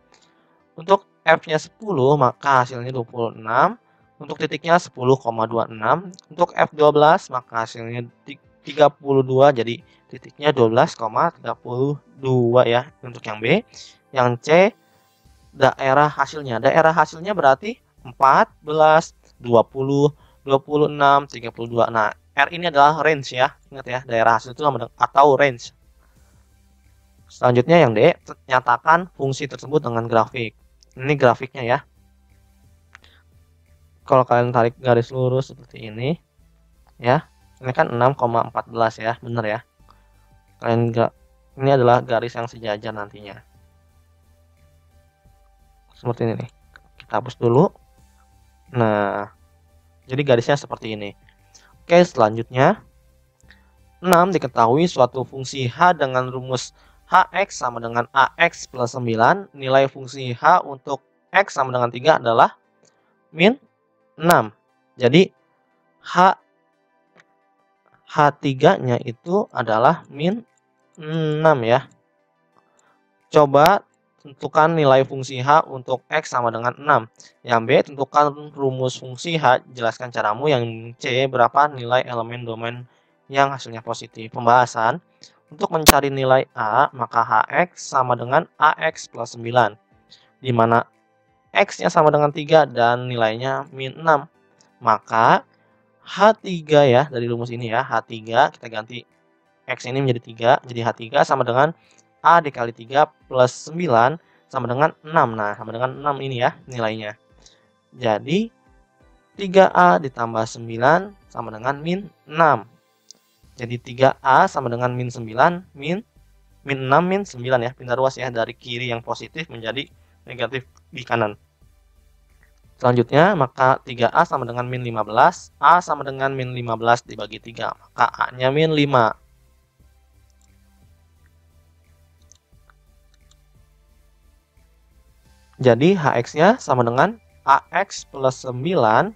Untuk f-nya 10, maka hasilnya 26. Untuk titiknya 10,26. Untuk F12, maka hasilnya 32, jadi titiknya 12,32 ya. Untuk yang B. Yang C, daerah hasilnya. Daerah hasilnya berarti 14, 20, 26, 32. Nah, R ini adalah range ya. Ingat ya, daerah hasil itu atau range. Selanjutnya yang D, nyatakan fungsi tersebut dengan grafik. Ini grafiknya ya. Kalau kalian tarik garis lurus seperti ini ya, ini kan 6,14 ya, bener ya. Ini adalah garis yang sejajar nantinya. Seperti ini nih. Kita hapus dulu. Nah, jadi garisnya seperti ini. Oke, selanjutnya 6 diketahui suatu fungsi H dengan rumus Hx sama dengan Ax plus 9. Nilai fungsi H untuk X sama dengan 3 adalah min 6. Jadi H3-nya itu adalah min 6 ya. Coba tentukan nilai fungsi H untuk X sama dengan 6. Yang B, tentukan rumus fungsi H. Jelaskan caramu. Yang C, berapa nilai elemen domain yang hasilnya positif. Pembahasan. Untuk mencari nilai A, maka Hx sama dengan Ax plus 9. Di mana X-nya sama dengan 3 dan nilainya min 6. Maka H3 ya, dari rumus ini ya, H3 kita ganti X ini menjadi 3. Jadi H3 sama dengan A dikali 3 plus 9 sama dengan 6. Nah, sama dengan 6 ini ya nilainya. Jadi 3A ditambah 9 sama dengan min 6. Jadi 3A sama dengan min 9, min 6 min 9 ya. Pindah ruas ya, dari kiri yang positif menjadi negatif di kanan. Selanjutnya, maka 3A sama dengan min 15. A sama dengan min 15 dibagi 3. Maka A-nya min 5. Jadi Hx-nya sama dengan Ax plus 9.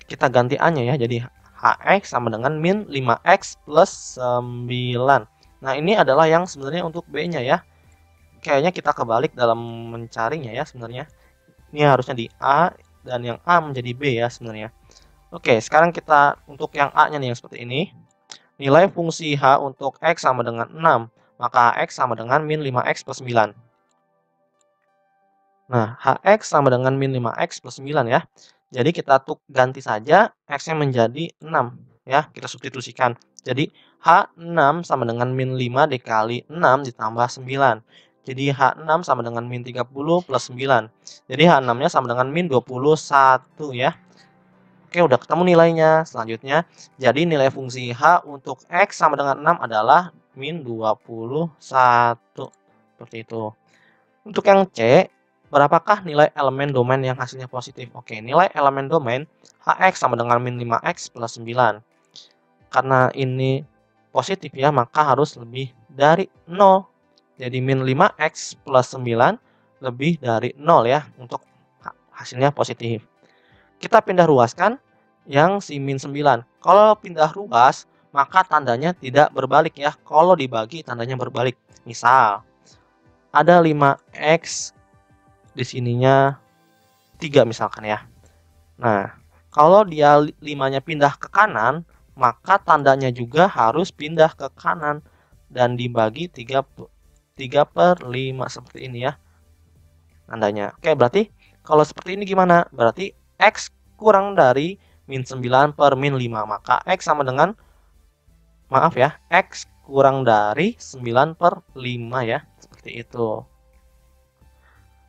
Kita ganti A-nya ya. Jadi Hx sama dengan min 5x plus 9. Nah, ini adalah yang sebenarnya untuk B-nya ya. Kayaknya kita kebalik dalam mencarinya ya sebenarnya. Ini harusnya di A dan yang A menjadi B ya sebenarnya. Oke, sekarang kita untuk yang A-nya nih yang seperti ini. Nilai fungsi H untuk X sama dengan 6. Maka X sama dengan min 5x plus 9. Nah, Hx sama dengan min 5x plus 9 ya. Jadi kita ganti saja X-nya menjadi 6 ya. Kita substitusikan. Jadi H6 sama dengan min 5 dikali 6 ditambah 9. Jadi H6 sama dengan min 30 plus 9. Jadi H6-nya sama dengan min 21 ya. Oke, udah ketemu nilainya. Selanjutnya, jadi nilai fungsi H untuk X sama dengan 6 adalah min 21. Seperti itu. Untuk yang C, berapakah nilai elemen domain yang hasilnya positif? Oke, nilai elemen domain Hx sama dengan min 5x plus 9. Karena ini positif ya, maka harus lebih dari 0. Jadi min 5x plus 9 lebih dari 0 ya, untuk hasilnya positif. Kita pindah ruaskan yang si min 9. Kalau pindah ruas, maka tandanya tidak berbalik ya. Kalau dibagi, tandanya berbalik. Misal, ada 5x, di sininya 3 misalkan ya. Nah, kalau dia 5-nya pindah ke kanan, maka tandanya juga harus pindah ke kanan dan dibagi 3 per 5 seperti ini ya tandanya. Oke, berarti kalau seperti ini gimana? Berarti X kurang dari min 9 per min 5. Maka X sama dengan, maaf ya, X kurang dari 9 per 5 ya. Seperti itu.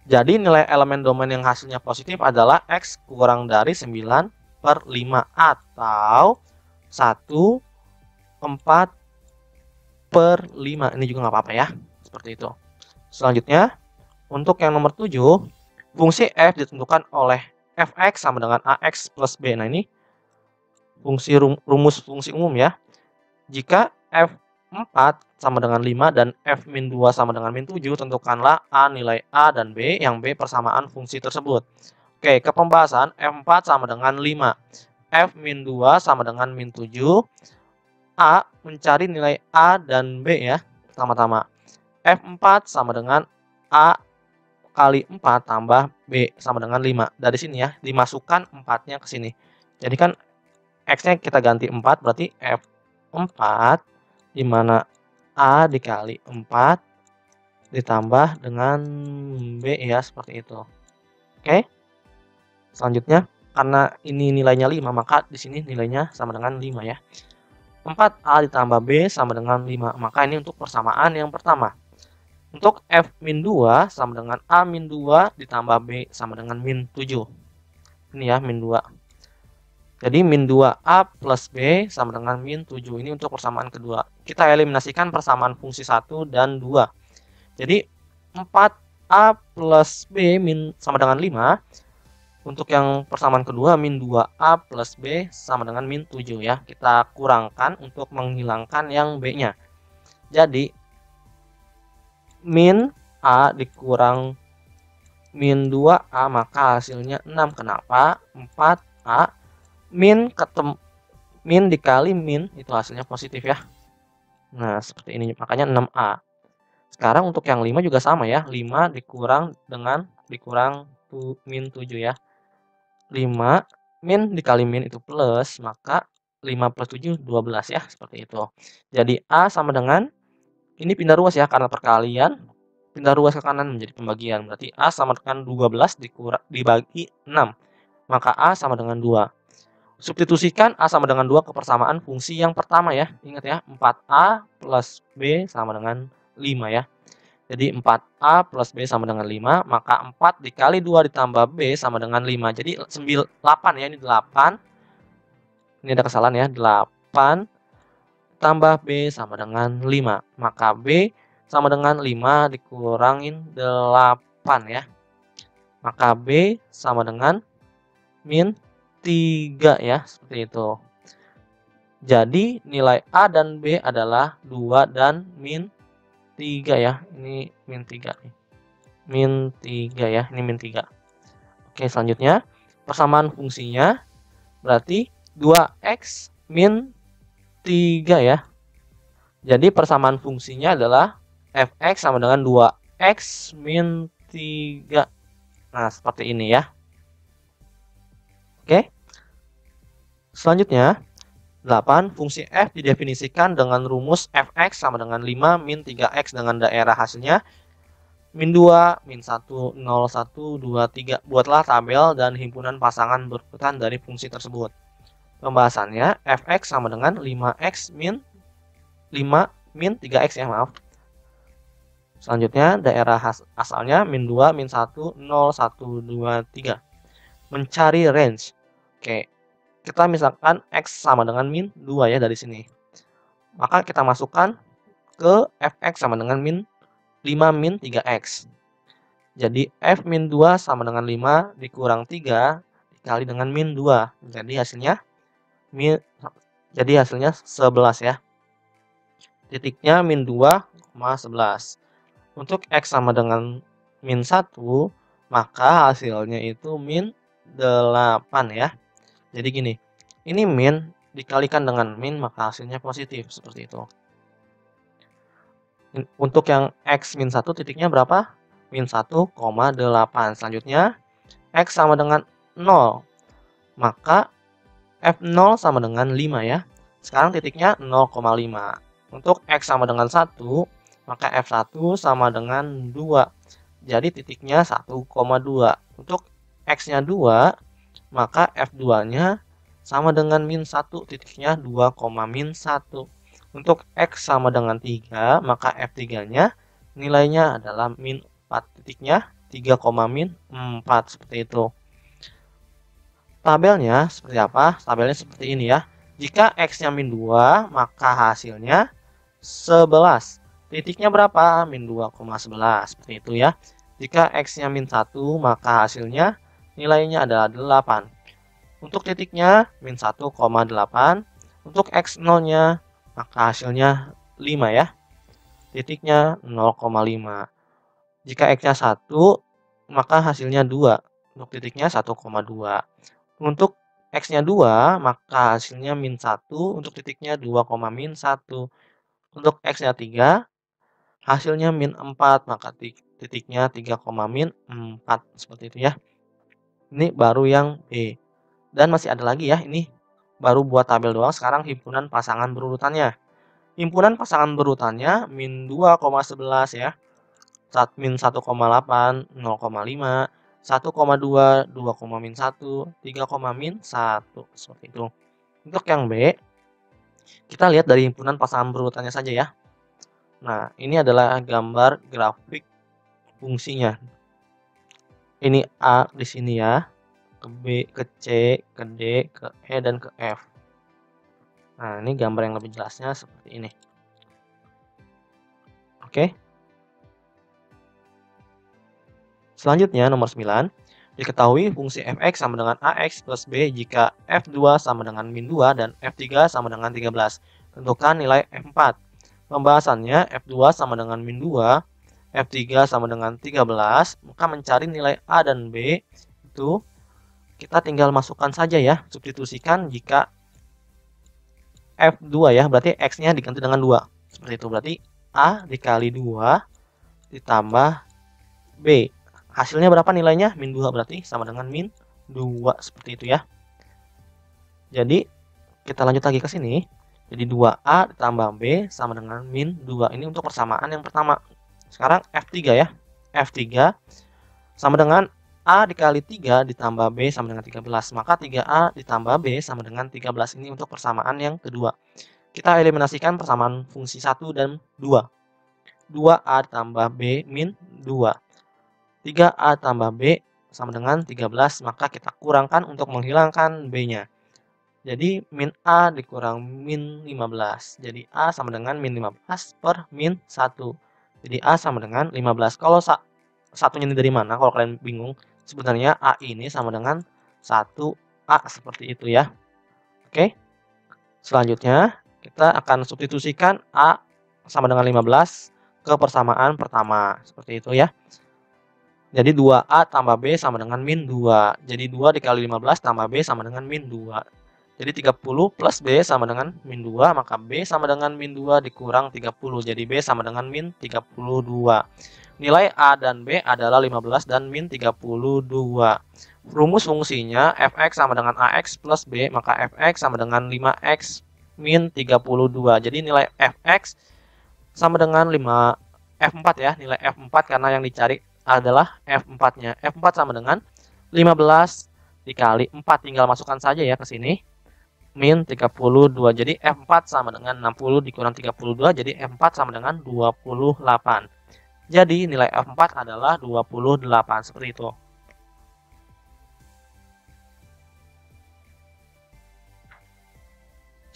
Jadi nilai elemen domain yang hasilnya positif adalah X kurang dari 9/5 atau 1/4/5. Ini juga nggak apa-apa ya, seperti itu. Selanjutnya, untuk yang nomor 7, fungsi f ditentukan oleh fx sama dengan ax plus b. Nah, ini rumus fungsi umum ya. Jika f4 sama dengan 5 dan f-2 sama dengan -7, tentukanlah a nilai a dan b, yang b persamaan fungsi tersebut. Oke, ke pembahasan. f4 sama dengan 5, f-2 sama dengan -7. A mencari nilai A dan B ya. Pertama-tama, F4 sama dengan A kali 4 tambah B sama dengan 5. Dari sini ya, dimasukkan 4-nya ke sini. Jadi kan X-nya kita ganti 4, berarti F4 di mana A dikali 4 ditambah dengan B ya, seperti itu. Oke. Selanjutnya, karena ini nilainya 5, maka di sini nilainya sama dengan 5 ya. 4A ditambah B sama dengan 5. Maka ini untuk persamaan yang pertama. Untuk F-2 sama dengan A-2 ditambah B sama dengan -7. Ini ya, -2. Jadi -2A plus B sama dengan -7. Ini untuk persamaan kedua. Kita eliminasikan persamaan fungsi 1 dan 2. Jadi 4A plus B sama dengan 5. Untuk yang persamaan kedua, -2A plus B sama dengan -7 ya. Kita kurangkan untuk menghilangkan yang B-nya. Jadi, -A dikurang -2A, maka hasilnya 6. Kenapa? 4A min dikali min, itu hasilnya positif ya. Nah, seperti ini. Makanya 6A. Sekarang untuk yang 5 juga sama ya. 5 dikurang dengan -7 ya. 5 min dikali min itu plus, maka 5 plus 7 12 ya, seperti itu. Jadi A sama dengan, ini pindah ruas ya, karena perkalian pindah ruas ke kanan menjadi pembagian. Berarti A sama dengan 12 dibagi 6, maka A sama dengan 2. Substitusikan A sama dengan 2 ke persamaan fungsi yang pertama ya. Ingat ya, 4A plus B sama dengan 5 ya. Jadi 4A plus B sama dengan 5, maka 4 dikali 2 ditambah B sama dengan 5. Jadi 8 ya, ini 8. Ini ada kesalahan ya, 8 tambah B sama dengan 5. Maka B sama dengan 5 dikurangin 8 ya. Maka B sama dengan -3 ya, seperti itu. Jadi nilai A dan B adalah 2 dan -3 ya. Ini -3 nih. -3 ya, ini -3. Oke, selanjutnya persamaan fungsinya berarti 2x -3 ya. Jadi persamaan fungsinya adalah fx sama dengan 2x -3. Nah, seperti ini ya. Oke. Selanjutnya 8. Fungsi f didefinisikan dengan rumus fx sama dengan 5 min 3x dengan daerah hasilnya -2, -1, 0, 1, 2, 3. Buatlah tabel dan himpunan pasangan berurutan dari fungsi tersebut. Pembahasannya, fx sama dengan 5x min 5 min 3x ya, maaf. Selanjutnya daerah asalnya -2, -1, 0, 1, 2, 3. Mencari range. Oke. Kita misalkan X sama dengan -2 ya dari sini. Maka kita masukkan ke fx sama dengan 5 min 3x. Jadi f-2 sama dengan 5 dikurang 3 dikali dengan -2. Jadi hasilnya 11 ya. Titiknya -2,11. Untuk x sama dengan -1, maka hasilnya itu -8 ya. Jadi gini, ini min dikalikan dengan min, maka hasilnya positif, seperti itu. Untuk yang x -1 titiknya berapa? -1,8. Selanjutnya, x sama dengan 0. Maka f0 sama dengan 5 ya. Sekarang titiknya 0,5. Untuk x sama dengan 1, maka f1 sama dengan 2. Jadi titiknya 1,2. Untuk x-nya 2, maka f2-nya sama dengan -1, titiknya 2,-1. Untuk x sama dengan 3, maka f3-nya nilainya adalah -4, titiknya 3, min 4 seperti itu. Tabelnya seperti apa? Tabelnya seperti ini ya. Jika X-nya min 2, maka hasilnya 11. Titiknya berapa? Min 2,11. Seperti itu ya. Jika X-nya min 1, maka hasilnya nilainya adalah 8. Untuk titiknya min 1,8. Untuk X0-nya, maka hasilnya 5 ya. Titiknya 0,5. Jika X-nya 1, maka hasilnya 2. Untuk titiknya 1,2. Untuk X-nya 2, maka hasilnya min 1. Untuk titiknya 2, min 1. Untuk X-nya 3, hasilnya min 4. Maka titiknya 3, min 4. Seperti itu ya. Ini baru yang B. Dan masih ada lagi ya. Ini baru buat tabel doang. Sekarang himpunan pasangan berurutannya. Himpunan pasangan berurutannya min 2,11 ya. Min 1,8, 0,5. 1,2, 2, min 1, 3, min 1. Seperti itu. Untuk yang B, kita lihat dari himpunan pasangan berurutannya saja ya. Nah, ini adalah gambar grafik fungsinya. Ini A di sini ya, ke B, ke C, ke D, ke E, dan ke F. Nah, ini gambar yang lebih jelasnya seperti ini. Oke. Selanjutnya nomor 9. Diketahui fungsi fx sama dengan ax plus b jika f2 sama dengan min 2 dan f3 sama dengan 13. Tentukan nilai f4. Pembahasannya f2 sama dengan min 2, f3 sama dengan 13, maka mencari nilai a dan b itu kita tinggal masukkan saja ya, substitusikan jika f2 ya, berarti x-nya diganti dengan 2. Seperti itu, berarti a dikali 2 ditambah b. Hasilnya berapa nilainya? Min 2 berarti sama dengan min 2 seperti itu ya. Jadi kita lanjut lagi ke sini. Jadi 2A ditambah B sama dengan min 2. Ini untuk persamaan yang pertama. Sekarang F3 ya. F3 sama dengan A dikali 3 ditambah B sama dengan 13. Maka 3A ditambah B sama dengan 13. Ini untuk persamaan yang kedua. Kita eliminasikan persamaan fungsi 1 dan 2. 2A ditambah B min 2. 3A tambah B sama dengan 13, maka kita kurangkan untuk menghilangkan B-nya. Jadi min A dikurang min 15. Jadi A sama dengan min 15 per min 1. Jadi A sama dengan 15. Kalau satunya ini dari mana? Kalau kalian bingung, sebenarnya A ini sama dengan 1A seperti itu ya. Oke. Selanjutnya kita akan substitusikan A sama dengan 15 ke persamaan pertama. Seperti itu ya. Jadi 2A tambah B sama dengan min 2. Jadi 2 dikali 15 tambah B sama dengan min 2. Jadi 30 plus B sama dengan min 2. Maka B sama dengan min 2 dikurang 30. Jadi B sama dengan min 32. Nilai A dan B adalah 15 dan min 32. Rumus fungsinya fx sama dengan ax plus B. Maka fx sama dengan 5x min 32. Jadi nilai fx sama dengan F4 ya. Nilai F4 karena yang dicari adalah F4-nya. F4 sama dengan 15 dikali 4. Tinggal masukkan saja ya ke sini. Min 32. Jadi F4 sama dengan 60 dikurang 32. Jadi F4 sama dengan 28. Jadi nilai F4 adalah 28. Seperti itu.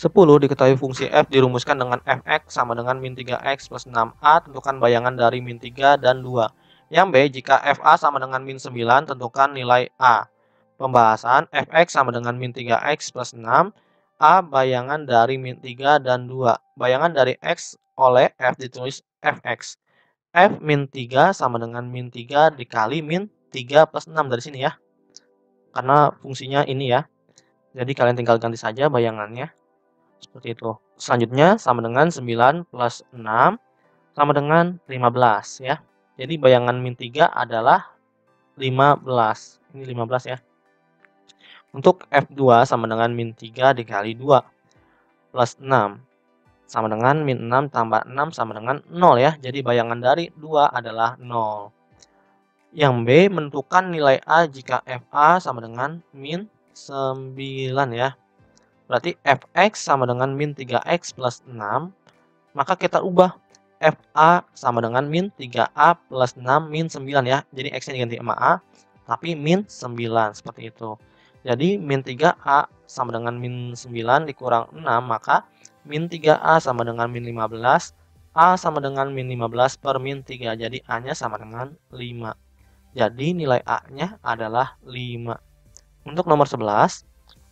Diketahui fungsi f dirumuskan dengan fx sama dengan min 3x plus 6a. Tentukan bayangan dari min 3 dan 2. Yang B, jika FA sama dengan min 9, tentukan nilai A. Pembahasan fx sama dengan min 3x plus 6, A bayangan dari min 3 dan 2. Bayangan dari x oleh F ditulis fx. F min 3 sama dengan min 3 dikali min 3 plus 6 dari sini ya. Karena fungsinya ini ya. Jadi kalian tinggal ganti saja bayangannya. Seperti itu. Selanjutnya sama dengan 9 plus 6 sama dengan 15 ya. Jadi bayangan min 3 adalah 15. Ini 15 ya. Untuk F2 sama dengan min 3 dikali 2 plus 6 sama dengan min 6 tambah 6 sama dengan 0 ya. Jadi bayangan dari 2 adalah 0. Yang B, menentukan nilai A jika FA sama dengan min 9 ya. Berarti Fx sama dengan min 3x plus 6. Maka kita ubah FA sama dengan min 3A plus 6 min 9 ya. Jadi X-nya diganti sama A, tapi min 9 seperti itu. Jadi min 3A sama dengan min 9 dikurang 6, maka min 3A sama dengan min 15, A sama dengan min 15 per min 3. Jadi A-nya sama dengan 5. Jadi nilai A-nya adalah 5. Untuk nomor 11,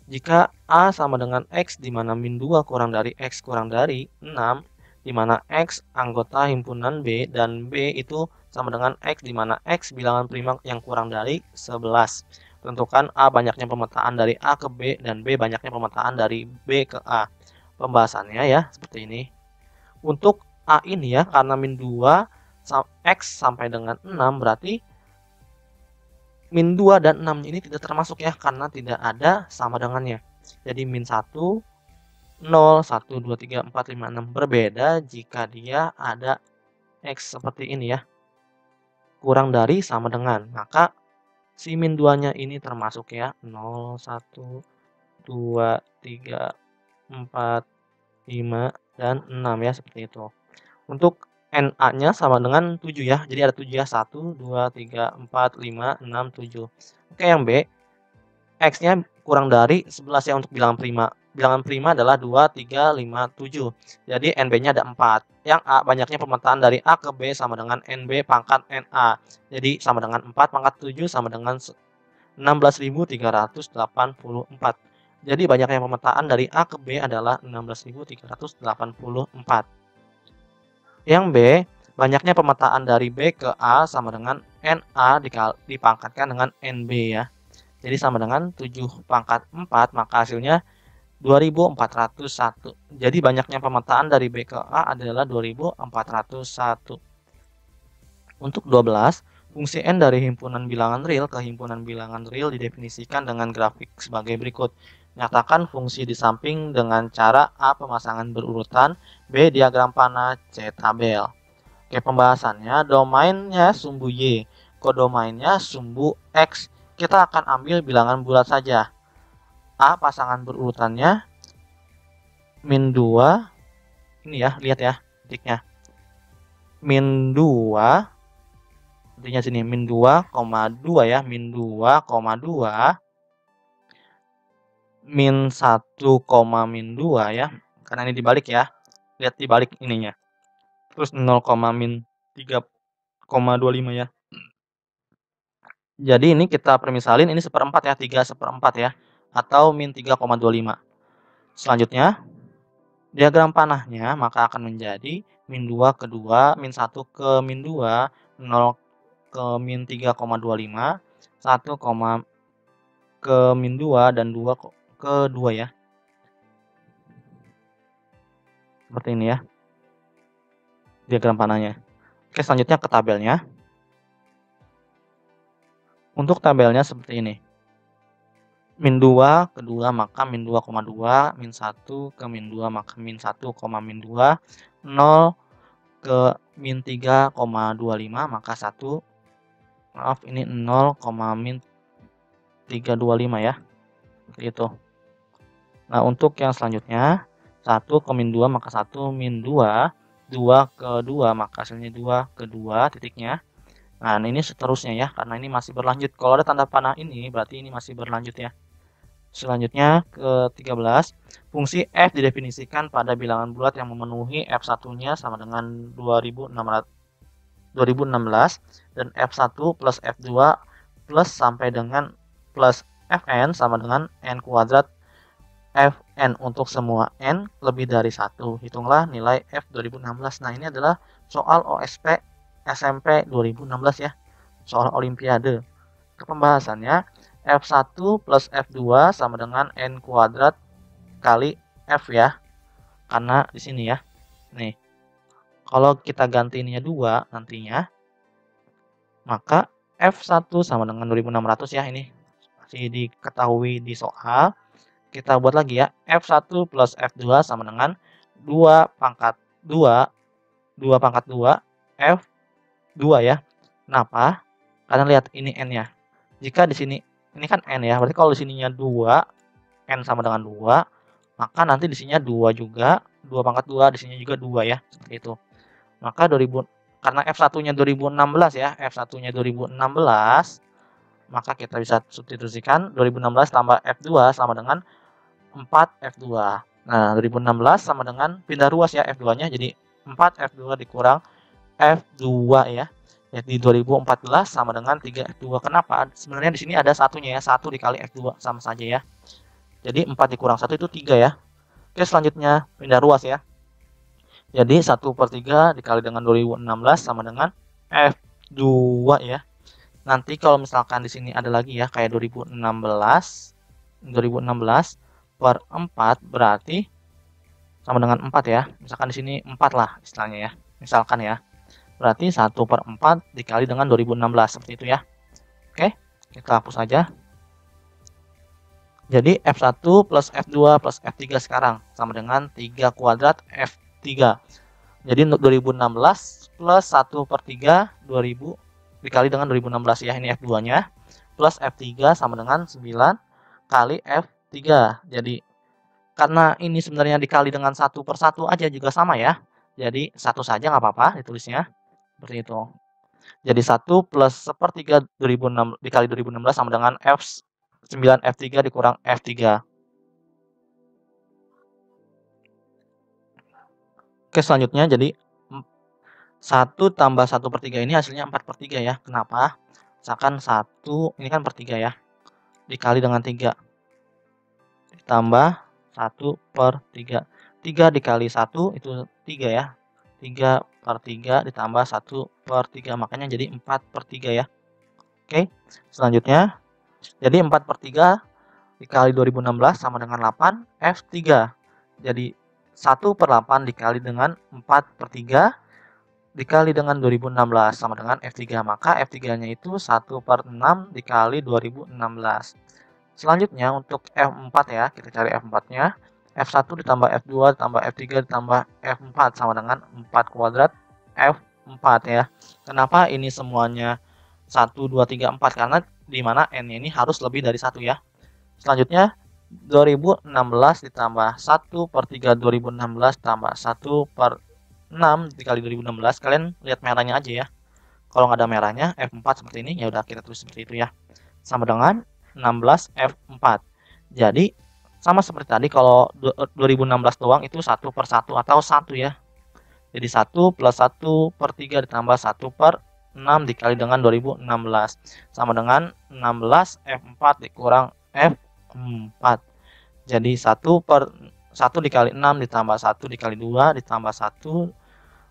jika A sama dengan X di mana min 2 kurang dari X kurang dari 6, di mana X anggota himpunan B dan B itu sama dengan X di mana X bilangan prima yang kurang dari 11. Tentukan A banyaknya pemetaan dari A ke B dan B banyaknya pemetaan dari B ke A. Pembahasannya ya seperti ini. Untuk A ini ya, karena min 2 X sampai dengan 6 berarti min 2 dan 6 ini tidak termasuk ya, karena tidak ada sama dengannya. Jadi min 1, 0, 1, 2, 3, 4, 5, 6. Berbeda jika dia ada X seperti ini ya. Kurang dari sama dengan. Maka si min 2-nya ini termasuk ya. 0, 1, 2, 3, 4, 5, dan 6 ya. Seperti itu. Untuk NA-nya sama dengan 7 ya. Jadi ada 7 ya. 1, 2, 3, 4, 5, 6, 7. Oke, yang B. X-nya kurang dari 11 ya untuk bilangan prima. Bilangan prima adalah 2, 3, 5, 7. Jadi NB-nya ada 4. Yang A banyaknya pemetaan dari A ke B sama dengan NB pangkat NA. Jadi sama dengan 4 pangkat 7 sama dengan 16.384. Jadi banyaknya pemetaan dari A ke B adalah 16.384. Yang B, banyaknya pemetaan dari B ke A sama dengan NA dipangkatkan dengan NB ya. Jadi sama dengan 7 pangkat 4, maka hasilnya 2401. Jadi banyaknya pemetaan dari B ke A adalah 2401. Untuk 12, fungsi N dari himpunan bilangan real ke himpunan bilangan real didefinisikan dengan grafik sebagai berikut. Nyatakan fungsi di samping dengan cara A. Pemasangan berurutan, B. Diagram panah, C. Tabel. Oke, pembahasannya, domainnya sumbu Y, kodomainnya sumbu X. Kita akan ambil bilangan bulat saja. A. Pasangan berurutannya min 2. Ini ya, lihat ya titiknya. Min 2. Artinya sini min 2,2 ya, min 2,2. Min 1, min 2 ya. Karena ini dibalik ya. Lihat dibalik ininya. Terus 0, min 3,25 ya. Jadi ini kita permisalin ini 1/4 ya, 3/4 ya. Atau min 3,25. Selanjutnya, diagram panahnya maka akan menjadi min 2 ke 2, min 1 ke min 2, 0 ke min 3,25, 1, ke min 2, dan 2 ke 2 ya. Seperti ini ya. Diagram panahnya. Oke, selanjutnya ke tabelnya. Untuk tabelnya seperti ini. Min 2 ke 2 maka min 2,2, min 1 ke min 2 maka min 1, min 2, 0 ke min 3,25 maka 1, maaf ini 0, min 325 ya. Seperti itu. Nah, untuk yang selanjutnya 1 ke min 2 maka 1 min 2, 2 ke 2 maka hasilnya 2 ke 2 titiknya. Nah, ini seterusnya ya, karena ini masih berlanjut. Kalau ada tanda panah ini berarti ini masih berlanjut ya. Selanjutnya ke 13, fungsi f didefinisikan pada bilangan bulat yang memenuhi f1-nya sama dengan 2016 dan f1 plus f2 plus sampai dengan plus fn sama dengan n kuadrat fn untuk semua n lebih dari 1. Hitunglah nilai f 2016. Nah, ini adalah soal OSP SMP 2016 ya. Soal olimpiade. Pembahasannya, f1 plus f2 sama dengan n kuadrat kali f ya. Karena di sini ya. Nih. Kalau kita ganti ininya 2 nantinya, maka f1 sama dengan 2600 ya, ini masih diketahui di soal. Kita buat lagi ya, f1 plus f2 sama dengan 2 pangkat 2, 2 pangkat 2, f2 ya. Kenapa? Karena lihat ini n-nya. Jika di sini, ini kan n ya, berarti kalau di sininya 2, n sama dengan 2, maka nanti di sininya 2 juga, 2 pangkat 2, di sininya juga 2 ya, seperti itu. Maka karena F1-nya 2016 ya, F1-nya 2016, maka kita bisa substitusikan 2016 tambah F2 sama dengan 4 F2. Nah, 2016 sama dengan pindah ruas ya F2-nya, jadi 4 F2 dikurang F2 ya. Jadi 2014 sama dengan 3 F2. Kenapa? Sebenarnya di sini ada satunya ya, 1 dikali F2 sama saja ya. Jadi 4 dikurang 1 itu 3 ya. Oke, selanjutnya pindah ruas ya. Jadi 1/3 dikali dengan 2016 sama dengan F2 ya. Nanti kalau misalkan di sini ada lagi ya, kayak 2016 per 4 berarti sama dengan 4 ya. Misalkan di sini 4 lah istilahnya ya. Misalkan ya. Berarti 1/4 dikali dengan 2016 seperti itu ya. Oke, kita hapus aja. Jadi F1 plus F2 plus F3 sekarang sama dengan 3 kuadrat F3. Jadi untuk 2016 plus 1/3 2000 dikali dengan 2016 ya, ini F2-nya. Plus F3 sama dengan 9 kali F3. Jadi karena ini sebenarnya dikali dengan 1/1 aja juga sama ya. Jadi 1 saja nggak apa-apa ditulisnya. Seperti itu. Jadi 1 plus 1/3 2006 dikali 2016 sama dengan F9 F3 dikurang F3. Oke, selanjutnya jadi 1 tambah 1/3 ini hasilnya 4/3 ya. Kenapa? Misalkan 1 ini kan per 3 ya. Dikali dengan 3. Ditambah 1/3. 3 dikali 1 itu 3 ya. 3/3 ditambah 1/3. Makanya jadi 4/3 ya. Oke, selanjutnya. Jadi 4/3 dikali 2016 sama dengan 8 F3. Jadi 1/8 dikali dengan 4/3 dikali dengan 2016 sama dengan F3. Maka F3-nya itu 1/6 dikali 2016. Selanjutnya untuk F4 ya, kita cari F4-nya. F1 ditambah F2 ditambah F3 ditambah F4 sama dengan 4 kuadrat F4 ya. Kenapa ini semuanya 1, 2, 3, 4? Karena dimana N-nya ini harus lebih dari 1 ya. Selanjutnya 2016 ditambah 1/3 2016 tambah 1/6 dikali 2016. Kalian lihat merahnya aja ya. Kalau nggak ada merahnya F4 seperti ini, ya udah kita tulis seperti itu ya. Sama dengan 16 F4. Jadi sama seperti tadi, kalau 2016 doang itu 1/1 atau 1 ya. Jadi 1 plus 1/3 ditambah 1/6 dikali dengan 2016 sama dengan 16 F4 dikurang F4. Jadi 1 dikali 6 ditambah 1 dikali 2 ditambah 1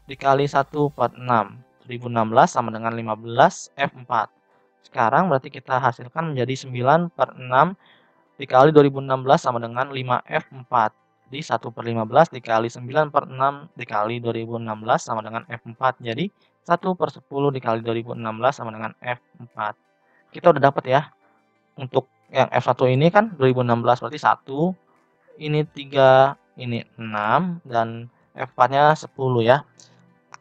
dikali 1/6. 2016 sama dengan 15 F4. Sekarang berarti kita hasilkan menjadi 9/6 dikali 2016 sama dengan 5 F4. Jadi 1/15 dikali 9/6 dikali 2016 sama dengan F4. Jadi 1/10 dikali 2016 sama dengan F4. Kita udah dapat ya. Untuk yang F1 ini kan 2016 berarti 1, ini 3, ini 6, dan F4-nya 10 ya.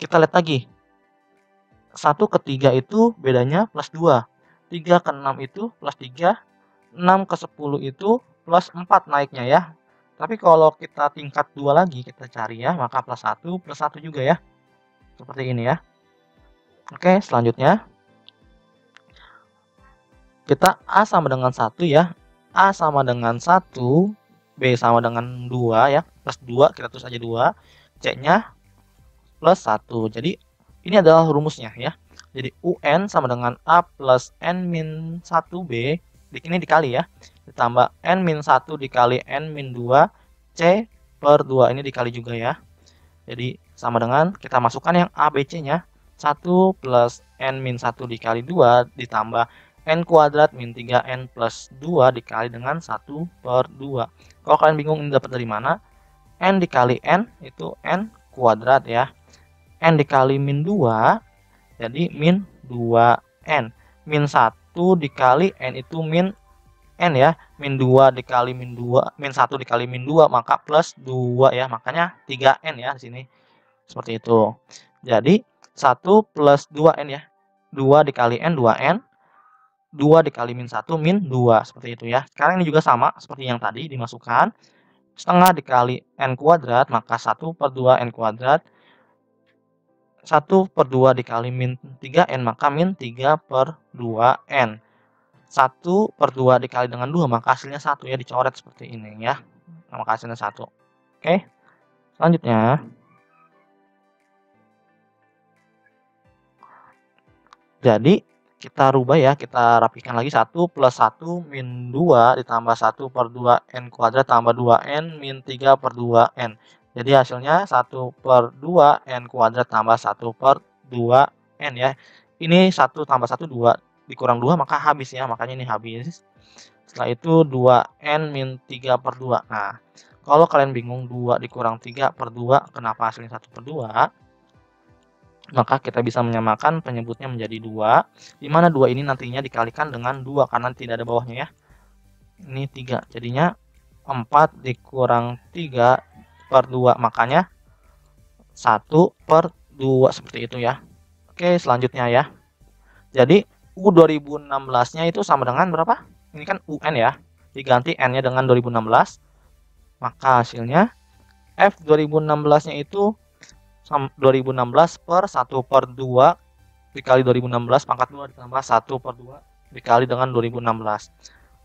Kita lihat lagi. 1 ke 3 itu bedanya plus 2. 3 ke 6 itu plus 3. 6 ke 10 itu plus 4 naiknya ya. Tapi kalau kita tingkat 2 lagi kita cari ya, maka plus 1 juga ya. Seperti ini ya. Oke, selanjutnya. Kita A sama dengan 1 ya. A sama dengan 1, B sama dengan 2 ya. Plus 2, kita tulis aja 2. C-nya plus 1. Jadi ini adalah rumusnya ya. Jadi UN sama dengan A plus N-1B. Ini dikali ya. Ditambah N-1 dikali N-2. C/2 ini dikali juga ya. Jadi sama dengan kita masukkan yang A, B, C-nya. 1 plus N-1 dikali 2 ditambah N kuadrat min 3N plus 2 dikali dengan 1/2. Kalau kalian bingung ini dapat dari mana, N dikali N itu N kuadrat ya. N dikali min 2 jadi min 2N. Min 1 dikali N itu min N ya. Min 2 dikali min 2, min 1 dikali min 2 maka plus 2 ya. Makanya 3N ya di sini. Seperti itu. Jadi 1 plus 2N ya. 2 dikali N 2N. 2 dikali min 1 min 2 seperti itu ya. Sekarang ini juga sama seperti yang tadi, dimasukkan setengah dikali N kuadrat maka 1/2 N kuadrat 1/2 dikali min 3N, maka min 3/2N. 1/2 dikali dengan 2, maka hasilnya 1 ya, dicoret seperti ini ya. Maka hasilnya 1. Oke. Selanjutnya, jadi kita rubah ya, kita rapikan lagi 1 plus 1 min 2 ditambah 1/2N kuadrat tambah 2N min 3/2N. Jadi hasilnya 1/2N kuadrat tambah 1/2N ya. Ini 1 tambah 1 2, dikurang 2 maka habis ya, makanya ini habis. Setelah itu 2N min 3/2. Nah, kalau kalian bingung 2 dikurang 3/2 kenapa hasilnya 1/2? Maka kita bisa menyamakan penyebutnya menjadi 2, di mana 2 ini nantinya dikalikan dengan 2 karena tidak ada bawahnya ya. Ini 3, jadinya 4 dikurang 3/2, makanya 1/2 seperti itu ya. Oke, selanjutnya ya. Jadi U 2016-nya itu sama dengan berapa? Ini kan UN ya, diganti N-nya dengan 2016, maka hasilnya F 2016-nya itu 2016 per 1/2 dikali 2016 pangkat 2 ditambah 1/2 dikali dengan 2016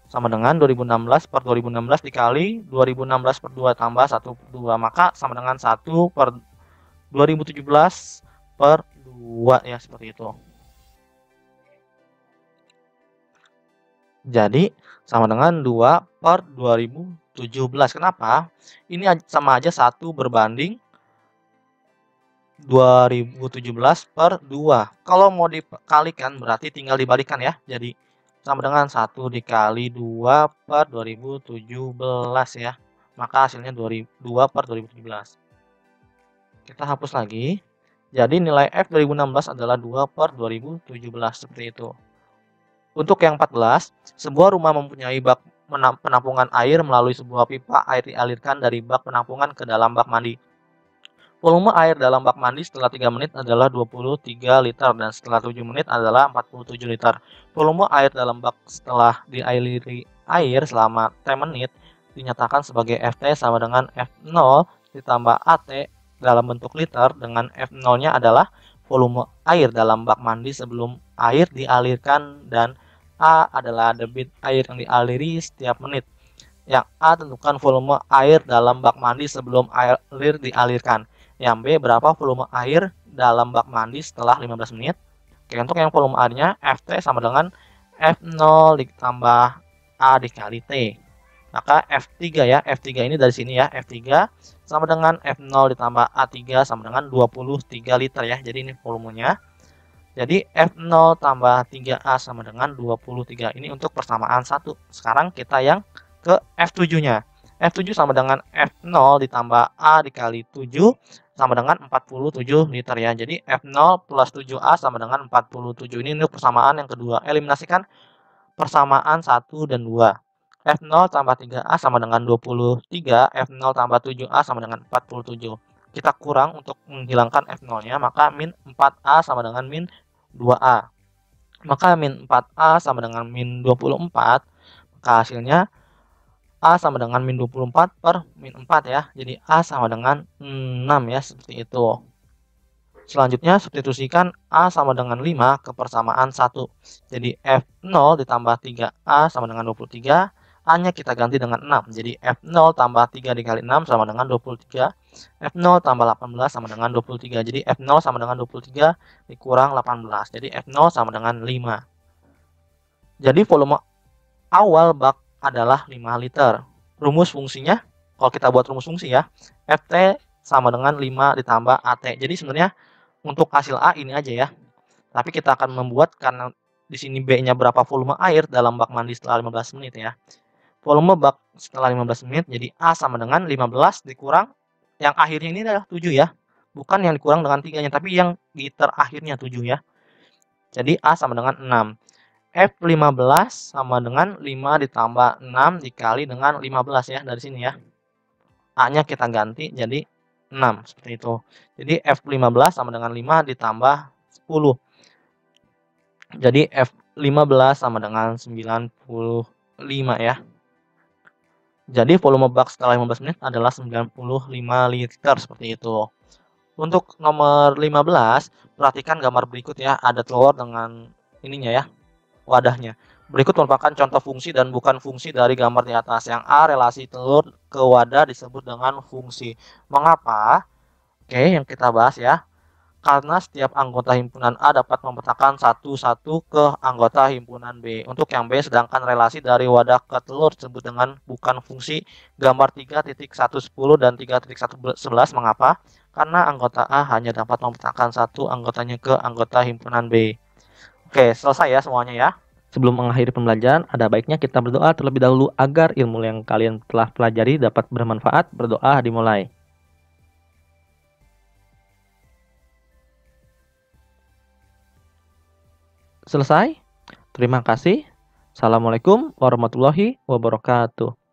sama dengan 2016 per 2016 dikali 2016 per 2 tambah 1/2, maka sama dengan 1/2017 per 2 ya, seperti itu. Jadi sama dengan 2/2017. Kenapa? Ini sama aja 1 berbanding 2017 per 2. Kalau mau dikalikan berarti tinggal dibalikan ya. Jadi sama dengan 1 dikali 2 per 2017 ya. Maka hasilnya 2 per 2017. Kita hapus lagi. Jadi nilai F 2016 adalah 2 per 2017 seperti itu. Untuk yang 14, sebuah rumah mempunyai bak penampungan air melalui sebuah pipa air dialirkan dari bak penampungan ke dalam bak mandi. Volume air dalam bak mandi setelah 3 menit adalah 23 liter dan setelah 7 menit adalah 47 liter. Volume air dalam bak setelah dialiri air selama T menit dinyatakan sebagai Ft sama dengan F0 ditambah AT dalam bentuk liter, dengan F0-nya adalah volume air dalam bak mandi sebelum air dialirkan dan A adalah debit air yang dialiri setiap menit. Yang A tentukan volume air dalam bak mandi sebelum air dialirkan. Yang B berapa volume air dalam bak mandi setelah 15 menit. Oke, untuk yang volume airnya Ft sama dengan F0 ditambah A dikali T. Maka F3 ya, F3 ini dari sini ya, F3 sama dengan F0 ditambah A3 sama dengan 23 liter ya. Jadi ini volumenya. Jadi F0 tambah 3A sama dengan 23. Ini untuk persamaan 1. Sekarang kita yang ke F7-nya. F7 sama dengan F0 ditambah A dikali 7 sama dengan 47 liter ya. Jadi F0 plus 7A sama dengan 47. Ini untuk persamaan yang kedua. Eliminasikan persamaan 1 dan 2. F0 tambah 3A sama dengan 23. F0 tambah 7A sama dengan 47. Kita kurang untuk menghilangkan F0-nya, maka min 4A sama dengan min 2A. Maka min 4A sama dengan min 24. Maka hasilnya A sama dengan min 24 per min 4 ya. Jadi A sama dengan 6 ya, seperti itu. Selanjutnya substitusikan A sama dengan 5 ke persamaan 1. Jadi F0 ditambah 3A sama dengan 23. A-nya kita ganti dengan 6. Jadi F0 tambah 3 dikali 6 sama dengan 23. F0 tambah 18 sama dengan 23. Jadi F0 sama dengan 23 dikurang 18. Jadi F0 sama dengan 5. Jadi volume awal bak adalah 5 liter. Rumus fungsinya, kalau kita buat rumus fungsi ya, Ft sama dengan 5 ditambah AT. Jadi sebenarnya untuk hasil A ini aja ya. Tapi kita akan membuat karena di sini B-nya berapa volume air dalam bak mandi setelah 15 menit ya. Volume bak setelah 15 menit, jadi A sama dengan 15 dikurang yang akhirnya ini adalah 7 ya. Bukan yang dikurang dengan 3-nya, tapi yang di terakhirnya 7 ya. Jadi A sama dengan 6. F15 sama dengan 5 ditambah 6 dikali dengan 15 ya, dari sini ya. A-nya kita ganti jadi 6, seperti itu. Jadi F15 sama dengan 5 ditambah 10. Jadi F15 sama dengan 95 ya. Jadi volume bak setelah 15 menit adalah 95 liter seperti itu. Untuk nomor 15, perhatikan gambar berikut ya, ada telur dengan ininya ya, wadahnya. Berikut merupakan contoh fungsi dan bukan fungsi dari gambar di atas. Yang A, relasi telur ke wadah disebut dengan fungsi. Mengapa? Oke, yang kita bahas ya. Karena setiap anggota himpunan A dapat memetakan satu-satu ke anggota himpunan B. Untuk yang B, sedangkan relasi dari wadah ke telur disebut dengan bukan fungsi. Gambar 3.110 dan 3.111. Mengapa? Karena anggota A hanya dapat memetakan satu anggotanya ke anggota himpunan B. Oke, selesai ya semuanya ya. Sebelum mengakhiri pembelajaran, ada baiknya kita berdoa terlebih dahulu agar ilmu yang kalian telah pelajari dapat bermanfaat. Berdoa dimulai. Selesai? Terima kasih. Assalamualaikum warahmatullahi wabarakatuh.